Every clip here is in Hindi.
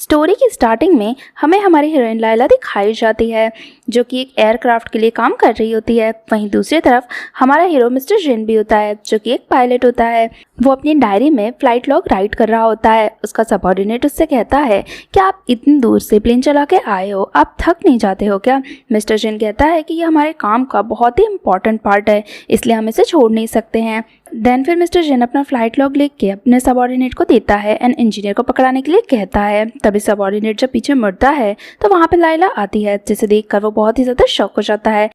स्टोरी की स्टार्टिंग में हमें हमारी हीरोइन लायला दिखाई जाती है जो कि एक एयरक्राफ्ट के लिए काम कर रही होती है। वहीं दूसरी तरफ हमारा हीरो मिस्टर जिन भी होता है जो कि एक पायलट होता है। वो अपनी डायरी में फ्लाइट लॉग राइट कर रहा होता है। उसका सबऑर्डिनेट उससे कहता है कि आप इतनी दूर से प्लेन चला के आए हो, आप थक नहीं जाते हो क्या? मिस्टर जिन कहता है कि ये हमारे काम का बहुत ही इंपॉर्टेंट पार्ट है, इसलिए हम इसे छोड़ नहीं सकते हैं। देन फिर मिस्टर जिन अपना फ्लाइट लॉग लिख के अपने सबऑर्डिनेट को देता है एंड इंजीनियर को पकड़ाने के लिए कहता है। तभी सबऑर्डिनेट जब पीछे मुड़ता है तो वहाँ पे लायला आती है, जिसे देखकर वो बहुत ही ज़्यादा शॉक हो जाता है।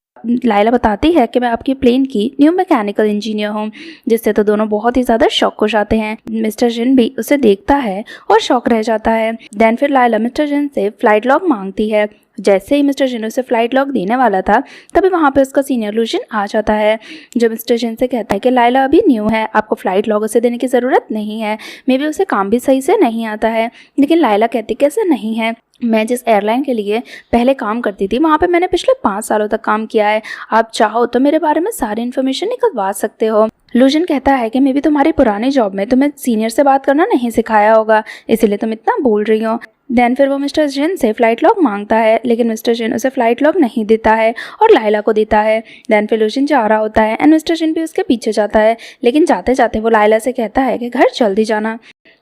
लायला बताती है कि मैं आपकी प्लेन की न्यू मैकेनिकल इंजीनियर हूँ, जिससे तो दोनों बहुत ही ज़्यादा शॉक हो जाते हैं। मिस्टर जिन भी उसे देखता है और शॉक रह जाता है। देन फिर लायला मिस्टर जिन से फ्लाइट लॉग मांगती है। जैसे ही मिस्टर जिन उसे फ्लाइट लॉग देने वाला था तभी वहाँ पे उसका सीनियर लूजिन आ जाता है, जो मिस्टर जिन से कहता है कि लायला अभी न्यू है, आपको फ्लाइट लॉग उसे देने की ज़रूरत नहीं है। मे बी उसे काम भी सही से नहीं आता है। लेकिन लायला कहती कैसे नहीं है, मैं जिस एयरलाइन के लिए पहले काम करती थी वहाँ पे मैंने पिछले 5 सालों तक काम किया है। आप चाहो तो मेरे बारे में सारी इन्फॉर्मेशन निकलवा सकते हो। लूजन कहता है कि मे बी तुम्हारी पुरानी जॉब में तुम्हें सीनियर से बात करना नहीं सिखाया होगा, इसीलिए तुम इतना बोल रही हो। देन फिर वो मिस्टर जिन से फ्लाइट लॉग मांगता है, लेकिन मिस्टर जिन उसे फ्लाइट लॉग नहीं देता है और लायला को देता है। देन फिर लूजन जा रहा होता है एंड मिस्टर जिन भी उसके पीछे जाता है, लेकिन जाते जाते वो लायला से कहता है कि घर जल्दी जाना।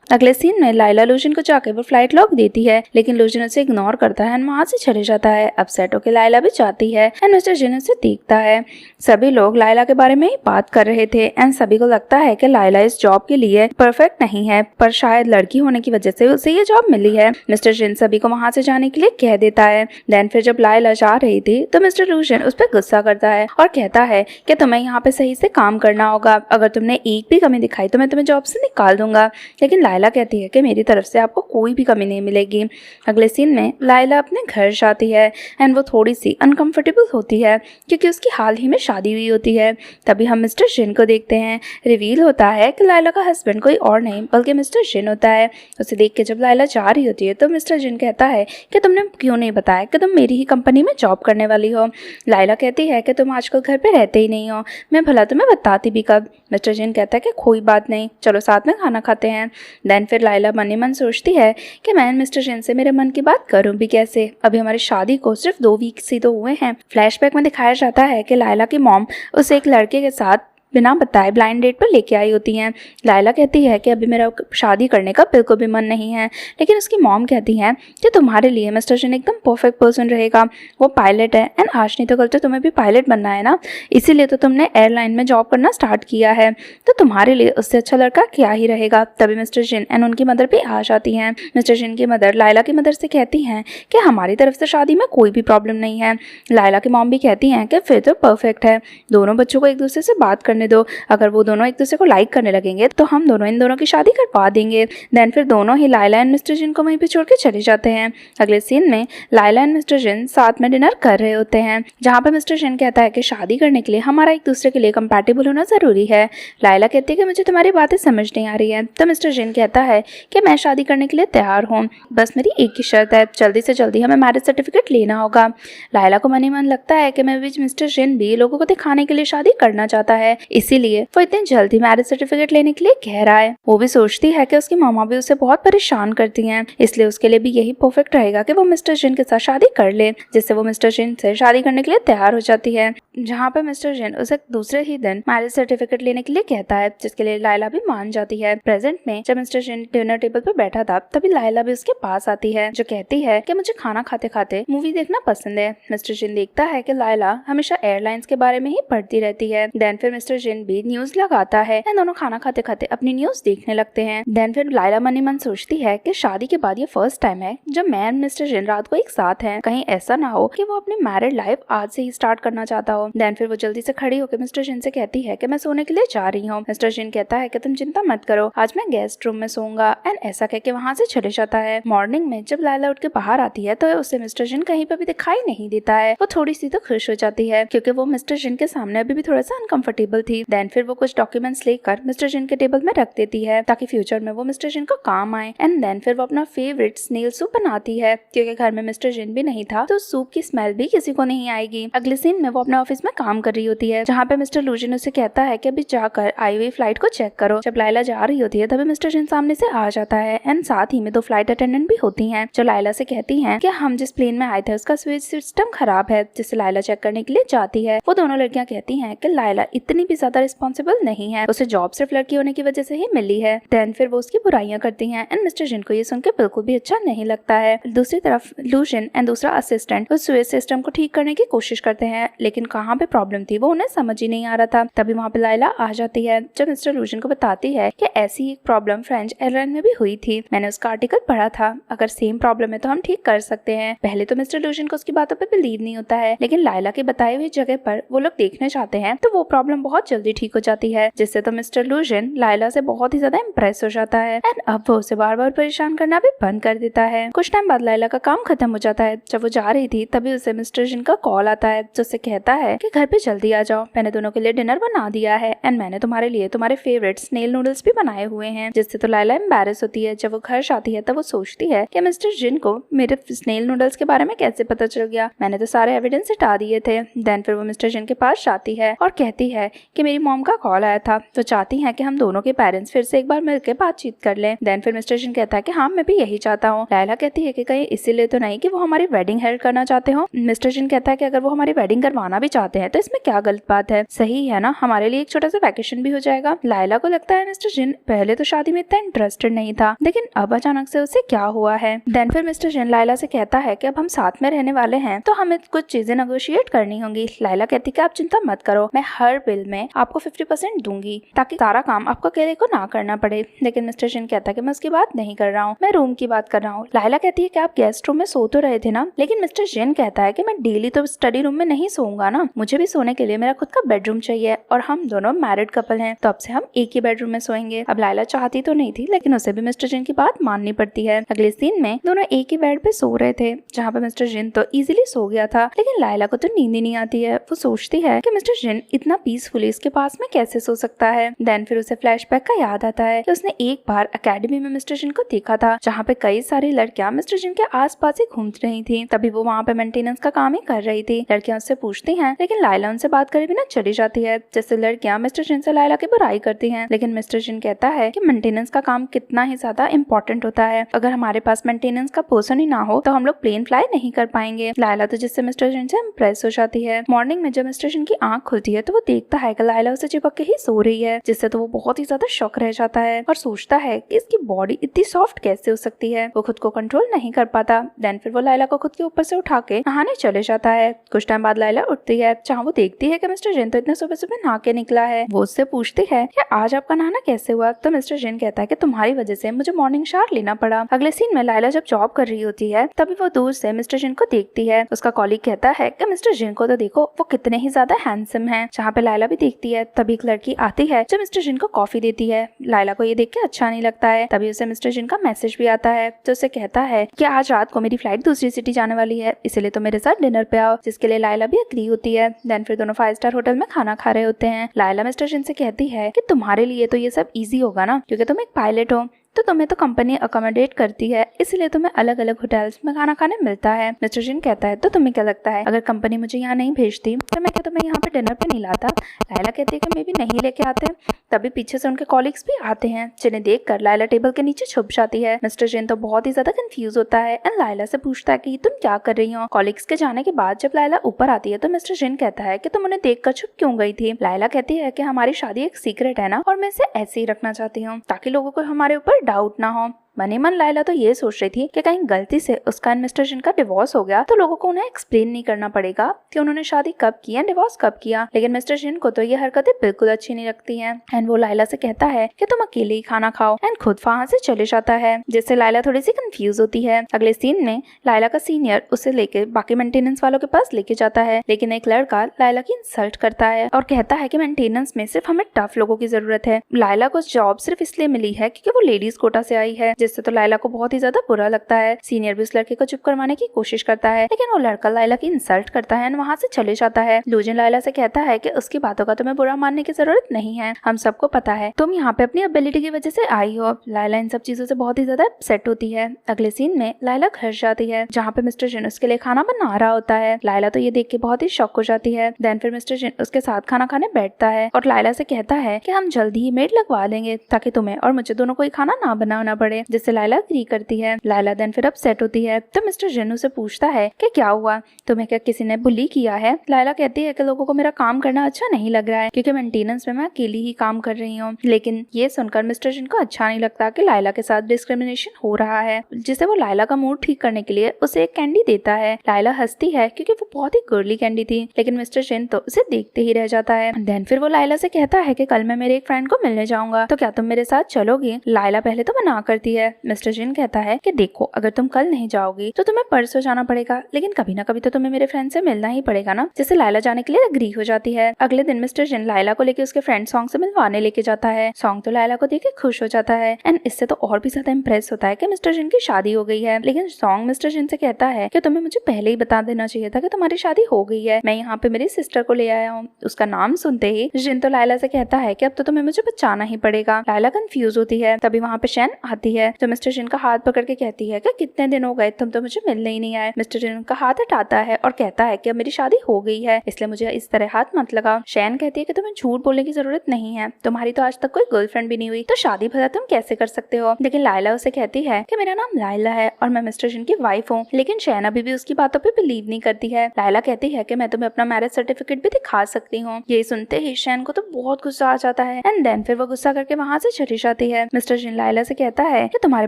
अगले सीन में लायला लूजन को जाकर वो फ्लाइट लॉग देती है, लेकिन लूजन उसे इग्नोर करता है एंड वहाँ से चले जाता है। अपसेट होकर लायला भी जाती है एंड मिस्टर जिन उसे देखता है। सभी लोग लायला के बारे में ही बात कर रहे थे एंड सभी को लगता है कि लायला इस जॉब के लिए परफेक्ट नहीं है, पर शायद लड़की होने की वजह से उसे ये जॉब मिली है। मिस्टर जिन सभी को वहाँ से जाने के लिए कह देता है। देन फिर जब लायला जा रही थी तो मिस्टर लूजन उस पर गुस्सा करता है और कहता है कि तुम्हें यहाँ पे सही से काम करना होगा, अगर तुमने एक भी कमी दिखाई तो मैं तुम्हें जॉब से निकाल दूंगा। लेकिन लायला कहती है कि मेरी तरफ से आपको कोई भी कमी नहीं मिलेगी। अगले सीन में लायला अपने घर जाती है एंड वो थोड़ी सी अनकंफर्टेबल होती है क्योंकि उसकी हाल ही में शादी हुई होती है। तभी हम मिस्टर जिन को देखते हैं। रिवील होता है कि लायला का हस्बैंड कोई और नहीं बल्कि मिस्टर जिन होता है। उसे देख के जब लायला जा रही होती है तो मिस्टर जिन कहता है कि तुमने क्यों नहीं बताया कि तुम मेरी ही कंपनी में जॉब करने वाली हो। लायला कहती है कि तुम आजकल घर पे रहते ही नहीं हो, मैं भला तुम्हें बताती भी कब। मिस्टर जिन कहता है कि कोई बात नहीं, चलो साथ में खाना खाते हैं। देन फिर लायला मन ही मन सोचती है कि मैं मिस्टर जिन से मेरे मन की बात करूं भी कैसे, अभी हमारी शादी को सिर्फ 2 वीक ही तो हुए हैं। फ्लैशबैक में दिखाया जाता है कि लायला की मॉम उसे एक लड़के के साथ बिना बताए ब्लाइंड डेट पर लेके आई होती हैं। लायला कहती है कि अभी मेरा शादी करने का बिल्कुल भी मन नहीं है, लेकिन उसकी मॉम कहती है कि तुम्हारे लिए मिस्टर जिन एकदम परफेक्ट पर्सन रहेगा, वो पायलट है एंड आज नहीं तो कल तो तुम्हें भी पायलट बनना है ना, इसीलिए तो तुमने एयरलाइन में जॉब करना स्टार्ट किया है, तो तुम्हारे लिए उससे अच्छा लड़का क्या ही रहेगा। तभी मिस्टर जिन एंड उनकी मदर भी आ जाती हैं। मिस्टर जिन की मदर लायला की मदर से कहती हैं कि हमारी तरफ से शादी में कोई भी प्रॉब्लम नहीं है। लायला की मॉम भी कहती हैं कि फिर तो परफेक्ट है, दोनों बच्चों को एक दूसरे से बात करने दो, अगर वो दोनों एक दूसरे को लाइक करने लगेंगे तो हम दोनों इन दोनों की शादी करवा देंगे। देन फिर दोनों ही लायला एंड मिस्टर जिन को वहीं पे छोड़ के चले जाते हैं। अगले सीन में लायला एंड मिस्टर जिन साथ में डिनर कर रहे होते हैं, जहाँ पे मिस्टर जिन कहता है कि शादी करने के लिए हमारा एक दूसरे के लिए कंपैटिबल होना जरूरी है। लायला कहती है कि मुझे तुम्हारी बातें समझ नहीं आ रही है, तो मिस्टर जिन कहता है कि मैं शादी करने के लिए तैयार हूँ, बस मेरी एक ही शर्त है, जल्दी से जल्दी हमें मैरिज सर्टिफिकेट लेना होगा। लायला को मन ही मन लगता है कि मैं भी मिस्टर जिन भी लोगों को दिखाने के लिए शादी करना चाहता है, इसीलिए वो इतनी जल्दी मैरिज सर्टिफिकेट लेने के लिए कह रहा है। वो भी सोचती है कि उसकी मामा भी उसे बहुत परेशान करती हैं, इसलिए उसके लिए भी यही परफेक्ट रहेगा कि वो मिस्टर जिन के साथ शादी कर ले, जिससे वो मिस्टर जिन से शादी करने के लिए तैयार हो जाती है। जहाँ पे मिस्टर जिन उसे दूसरे ही दिन मैरिज सर्टिफिकेट लेने के लिए कहता है, जिसके लिए लायला भी मान जाती है। प्रेजेंट में जब मिस्टर जिन डिनर टेबल पर बैठा था तभी लायला भी उसके पास आती है, जो कहती है कि मुझे खाना खाते खाते मूवी देखना पसंद है। मिस्टर जिन देखता है कि लायला हमेशा एयरलाइंस के बारे में ही पढ़ती रहती है। देन फिर मिस्टर जिन भी न्यूज लगाता है एंड दोनों खाना खाते खाते अपनी न्यूज देखने लगते हैं। देन फिर लायला मन ही मन सोचती है कि शादी के बाद ये फर्स्ट टाइम है जब मैं एंड मिस्टर जिन रात को एक साथ हैं, कहीं ऐसा ना हो कि वो अपनी मैरिड लाइफ आज से ही स्टार्ट करना चाहता हो। देन फिर वो जल्दी से खड़ी होकर मिस्टर जिन से कहती है कि मैं सोने के लिए जा रही हूँ। मिस्टर जिन कहता है कि तुम चिंता मत करो, आज मैं गेस्ट रूम में सोऊंगा एंड ऐसा कह के वहाँ से चले जाता है। मॉर्निंग में जब लायला उठ के बाहर आती है तो उसे मिस्टर जिन कहीं पर भी दिखाई नहीं देता है। वो थोड़ी सी तो खुश हो जाती है क्योंकि वो मिस्टर जिन के सामने अभी भी थोड़ा सा अनकंफर्टेबल थी। देन फिर वो कुछ डॉक्यूमेंट्स लेकर मिस्टर जिन के टेबल में रख देती है ताकि फ्यूचर में वो मिस्टर जिन को काम आए। एंड देन फिर वो अपना फेवरेट स्नेल सूप बनाती है क्योंकि घर में मिस्टर जिन भी नहीं था तो सूप की स्मेल भी किसी को नहीं आएगी। अगले सीन में वो अपने ऑफिस में काम कर रही होती है जहाँ पे मिस्टर लूजिन उसे कहता है कि अभी जाकर आई हुई फ्लाइट को चेक करो। जब लाइला जा रही होती है तभी मिस्टर जिन सामने से आ जाता है एंड साथ ही में 2 फ्लाइट अटेंडेंट भी होती हैं जो लाइला से कहती हैं कि हम जिस प्लेन में आए थे उसका स्विच सिस्टम खराब है, जिससे लाइला चेक करने के लिए जाती है। वो दोनों लड़कियां कहती हैं कि लाइला इतनी भी ज्यादा रिस्पॉन्सिबल नहीं है, उसे जॉब सिर्फ लड़की होने की वजह से ही मिली है। देन फिर वो उसकी बुराइयां करती हैं एंड मिस्टर जिन को ये सुन के बिल्कुल भी अच्छा नहीं लगता है। दूसरी तरफ लूजिन एंड दूसरा असिस्टेंट उस स्विच सिस्टम को ठीक करने की कोशिश करते हैं लेकिन कहाँ पे प्रॉब्लम थी वो उन्हें समझ ही नहीं आ रहा था। तभी वहाँ पे लाइला आ जाती है जब मिस्टर लूजिन को बताती है कि ऐसी एक प्रॉब्लम फ्रेंच एयरलाइन में भी हुई थी, मैंने उसका आर्टिकल पढ़ा था, अगर सेम प्रॉब्लम है तो हम ठीक कर सकते हैं। पहले तो मिस्टर लूजिन को उसकी बातों पे बिलीव नहीं होता है लेकिन लाइला के बताए हुए जगह पर वो लोग देखने चाहते हैं तो वो प्रॉब्लम बहुत जल्दी ठीक हो जाती है, जिससे तो मिस्टर लूजिन लाइला से बहुत ही ज्यादा इम्प्रेस हो जाता है एंड अब वो उसे बार बार परेशान करना भी बंद कर देता है। कुछ टाइम बाद लाइला का काम खत्म हो जाता है। जब वो जा रही थी तभी उसे मिस्टर जिन का कॉल आता है जो उसे कहता है कि घर पे जल्दी आ जाओ, मैंने दोनों के लिए डिनर बना दिया है एंड मैंने तुम्हारे लिए तुम्हारे फेवरेट स्नेल नूडल्स भी बनाए हुए हैं। जिससे तो लाइला एम्बैरेस होती है। जब वो घर जाती है तब वो सोचती है कि मिस्टर जिन को मेरे स्नेल नूडल्स के बारे में कैसे पता चल गया, मैंने तो सारे एविडेंस हटा दिए थे। देन फिर वो मिस्टर जिन के पास जाती है और कहती है कि मेरी मॉम का कॉल आया था तो चाहती है कि हम दोनों के पेरेंट्स फिर से एक बार मिलकर बातचीत कर लें। देन फिर मिस्टर जिन कहता है कि हाँ मैं भी यही चाहता हूँ। लाइला कहती है कि कहीं इसीलिए तो नहीं कि वो हमारी वेडिंग हेल्ड करना चाहते हो। मिस्टर जिन कहता है कि अगर वो हमारी वेडिंग करवाना भी चाहते हैं तो इसमें क्या गलत बात है, सही है ना, हमारे लिए एक छोटा सा वैकेशन भी हो जाएगा। लाइला को लगता है मिस्टर जिन पहले तो शादी में इतना इंटरेस्टेड नहीं था लेकिन अब अचानक से उसे क्या हुआ है। देन फिर मिस्टर जिन लाइला से कहता है कि अब हम साथ में रहने वाले हैं तो हमें कुछ चीजें नेगोशिएट करनी होंगी। लाइला कहती है कि आप चिंता मत करो, मैं हर बिल में आपको 50% दूंगी ताकि सारा काम आपको अकेले को ना करना पड़े। लेकिन मिस्टर जिन कहता है कि मैं उसकी बात नहीं कर रहा हूँ, मैं रूम की बात कर रहा हूँ। लाइला कहती है कि आप गेस्ट रूम में सो तो रहे थे ना, लेकिन मिस्टर जिन कहता है कि मैं डेली तो स्टडी रूम में नहीं सोऊंगा ना, मुझे भी सोने के लिए मेरा खुद का बेडरूम चाहिए और हम दोनों मैरिड कपल हैं तो अब से हम एक ही बेडरूम में सोएंगे। अब लाइला चाहती तो नहीं थी लेकिन उसे भी मिस्टर जिन की बात माननी पड़ती है। अगले सीन में दोनों एक ही बेड पे सो रहे थे जहाँ पे मिस्टर जिन तो इजीली सो गया था लेकिन लाइला को तो नींद ही नहीं आती है। वो सोचती है कि मिस्टर जिन इतना पीसफुली इसके पास में कैसे सो सकता है। देन फिर उसे फ्लैशबैक का याद आता है कि उसने एक बार एकेडमी में मिस्टर जिन को देखा था जहाँ पे कई सारी लड़कियां मिस्टर जिन के आसपास ही घूम रही थी। तभी वो वहाँ पे मेंटेनेंस का काम ही कर रही थी। लड़कियां उससे पूछती हैं लेकिन लाइला उनसे बात करे बिना चली जाती है, जिससे लड़कियां मिस्टर जिन से लाइला की बुराई करती हैं। लेकिन मिस्टर जिन कहता है कि मेंटेनेंस का काम कितना ही ज्यादा इम्पोर्टेंट होता है, अगर हमारे पास मेंटेनेंस का पर्सन ही ना हो तो हम लोग प्लेन फ्लाई नहीं कर पाएंगे। लाइला तो जिससे मिस्टर जिन से इम्प्रेस हो जाती है। मॉर्निंग में जब मिस्टर जिन की आंख खुलती है तो वो देखता है कि लाइला उसे चिपक के ही सो रही है, जिससे तो वो बहुत ही ज्यादा शॉक रह जाता है और सोचता है कि इसकी बॉडी इतनी सॉफ्ट कैसे हो सकती है। वो खुद को कंट्रोल नहीं कर पाता। देन फिर वो लाइला को खुद के ऊपर से उठा के नहाने चले जाता है। कुछ टाइम बाद लाइला उठती है जहाँ वो देखती है कि मिस्टर जिन तो इतने सुबह सुबह नहा के निकला है। वो उससे पूछती है कि आज आपका नहाना कैसे हुआ, तो मिस्टर जिन कहता है कि तुम्हारी वजह से मुझे मॉर्निंग शावर लेना पड़ा। अगले सीन में लाइला जब जॉब कर रही होती है तभी वो दूर से मिस्टर जिन को देखती है। उसका कॉलीग कहता है कि मिस्टर जिन को तो देखो, वो कितने ही ज्यादा हैंडसम हैं। जहाँ पे लाइला भी देखती है तभी एक लड़की आती है जो मिस्टर जिन को कॉफी देती है। लाइला को ये देख के अच्छा नहीं लगता है। तभी उसे मिस्टर जिन का मैसेज भी आता है जो उसे कहता है कि आज रात को मेरी फ्लाइट दूसरी सिटी जाने वाली है, इसलिए तो मेरे साथ डिनर पे आओ, जिसके लिए लाइला भी एग्री होती है। देन फिर दोनों 5 स्टार होटल में खाना खा रहे होते हैं। लाइला मिस्टर जिन से कहती है कि तुम्हारे लिए तो ये सब इजी होगा ना, क्योंकि तुम एक पायलट हो तो तुम्हें तो कंपनी अकोमोडेट करती है, इसलिए तुम्हें अलग अलग होटल्स में खाना खाने मिलता है। मिस्टर जिन कहता है तो तुम्हें क्या लगता है अगर कंपनी मुझे यहाँ नहीं भेजती तो मैं क्या तुम्हें यहाँ पे डिनर पे नहीं लाता। लाइला कहती है कि मैं भी नहीं लेके आते। तभी पीछे से उनके कॉलिग्स भी आते हैं जिन्हें देखकर लाइला टेबल के नीचे छुप जाती है। मिस्टर जिन तो बहुत ही ज्यादा कंफ्यूज होता है एंड लाइला से पूछता है कि तुम क्या कर रही हो। कॉलिग्स के जाने के बाद जब लाइला ऊपर आती है तो मिस्टर जिन कहता है कि तुम उन्हें देखकर छुप क्यों गई थी। लाइला कहती है कि हमारी शादी एक सीक्रेट है ना, और मैं इसे ऐसे ही रखना चाहती हूँ ताकि लोगों को हमारे ऊपर डाउट ना हो। मनी मन लाइला तो ये सोच रही थी कि कहीं गलती से उसका एंड मिस्टर जिन का डिवोर्स हो गया तो लोगों को उन्हें एक्सप्लेन नहीं करना पड़ेगा कि उन्होंने शादी कब की एंड डिवोर्स कब किया। लेकिन मिस्टर जिन को तो ये हरकतें बिल्कुल अच्छी नहीं लगती हैं एंड वो लाइला से कहता है कि तुम अकेले ही खाना खाओ एंड खुद वहां से चले जाता है, जिससे लाइला थोड़ी सी कंफ्यूज होती है। अगले सीन में लाइला का सीनियर उसे लेके बाकी मेंटेनेंस वालों के पास लेके जाता है, लेकिन एक लड़का लाइला की इंसल्ट करता है और कहता है कि मेंटेनेंस में सिर्फ हमें टफ लोगों की जरूरत है। लाइला को जॉब सिर्फ इसलिए मिली है क्योंकि वो लेडीज कोटा से आई है, जिससे तो लायला को बहुत ही ज्यादा बुरा लगता है। सीनियर भी उस लड़के को चुप करवाने की कोशिश करता है, लेकिन वो लड़का लायला की इंसल्ट करता है और वहाँ से चले जाता है। लूजिन लायला से कहता है कि उसकी बातों का तुम्हें बुरा मानने की जरूरत नहीं है, हम सबको पता है तुम यहाँ पे अपनी एबिलिटी की वजह से आई हो। लायला इन सब चीजों से बहुत ही ज्यादा अपसेट होती है। अगले सीन में लायला घर जाती है, जहाँ पे मिस्टर जिन उसके लिए खाना बना रहा होता है। लायला तो ये देख के बहुत ही शॉक हो जाती है। देन फिर मिस्टर जिन उसके साथ खाना खाने बैठता है और लायला से कहता है कि हम जल्दी ही मेड लगवा लेंगे ताकि तुम्हें और मुझे दोनों को खाना ना बनाना पड़े, जिससे लायला एग्री करती है। लायला देन फिर अपसेट होती है। तो मिस्टर जिन उसे पूछता है कि क्या हुआ, तुम्हें क्या किसी ने बुली किया है। लायला कहती है कि लोगों को मेरा काम करना अच्छा नहीं लग रहा है क्योंकि मेंटेनेंस में मैं अकेली ही काम कर रही हूँ। लेकिन ये सुनकर मिस्टर जिन को अच्छा नहीं लगता कि लायला के साथ डिस्क्रिमिनेशन हो रहा है, जिसे वो लायला का मूड ठीक करने के लिए उसे एक कैंडी देता है। लायला हंसती है क्योंकि वो बहुत ही गर्ली कैंडी थी, लेकिन मिस्टर जिन तो उसे देखते ही रह जाता है। देन फिर वो लायला से कहता है कि कल मैं मेरे एक फ्रेंड को मिलने जाऊंगा, तो क्या तुम मेरे साथ चलोगी। लायला पहले तो मना करती है। मिस्टर जिन कहता है कि देखो, अगर तुम कल नहीं जाओगी तो तुम्हें परसों जाना पड़ेगा, लेकिन कभी ना कभी तो तुम्हें मेरे फ्रेंड से मिलना ही पड़ेगा ना, जिससे लायला जाने के लिए एग्री हो जाती है। अगले दिन मिस्टर जिन लायला को लेके उसके फ्रेंड सॉन्ग से मिलवाने लेके जाता है। सॉन्ग तो लायला को देख के खुश हो जाता है एंड इससे तो और भी ज्यादा इम्प्रेस होता है कि मिस्टर जिन की शादी हो गई है। लेकिन सॉन्ग मिस्टर जिन से कहता है कि तुम्हें मुझे पहले ही बता देना चाहिए था कि तुम्हारी शादी हो गई है, मैं यहाँ पे मेरी सिस्टर को ले आया हूँ। उसका नाम सुनते ही जिन तो लायला से कहता है कि अब तो तुम्हें मुझे बचाना ही पड़ेगा। लायला कंफ्यूज होती है। तभी वहाँ पे शैन आती है, तो मिस्टर जिन का हाथ पकड़ के कहती है कि कितने दिन हो गए, तुम तो मुझे मिलने ही नहीं आए। मिस्टर जिन का हाथ हटाता है और कहता है कि अब मेरी शादी हो गई है, इसलिए मुझे इस तरह हाथ मत लगाओ। शैन कहती है कि तुम्हें झूठ बोलने की जरूरत नहीं है, तुम्हारी तो आज तक कोई गर्लफ्रेंड भी नहीं हुई, तो शादी भला तुम कैसे कर सकते हो। लेकिन लायला उसे कहती है कि मेरा नाम लायला है और मैं मिस्टर जिन की वाइफ हूँ। लेकिन शैन अभी भी उसकी बातों पे बिलीव नहीं करती है। लायला कहती है कि मैं तुम्हें अपना मैरिज सर्टिफिकेट भी दिखा सकती हूँ। ये सुनते ही शैन को तो बहुत गुस्सा आ जाता है एंड देन फिर वो गुस्सा करके वहाँ से चली जाती है। मिस्टर जिन लायला से कहता है कि तुम्हारे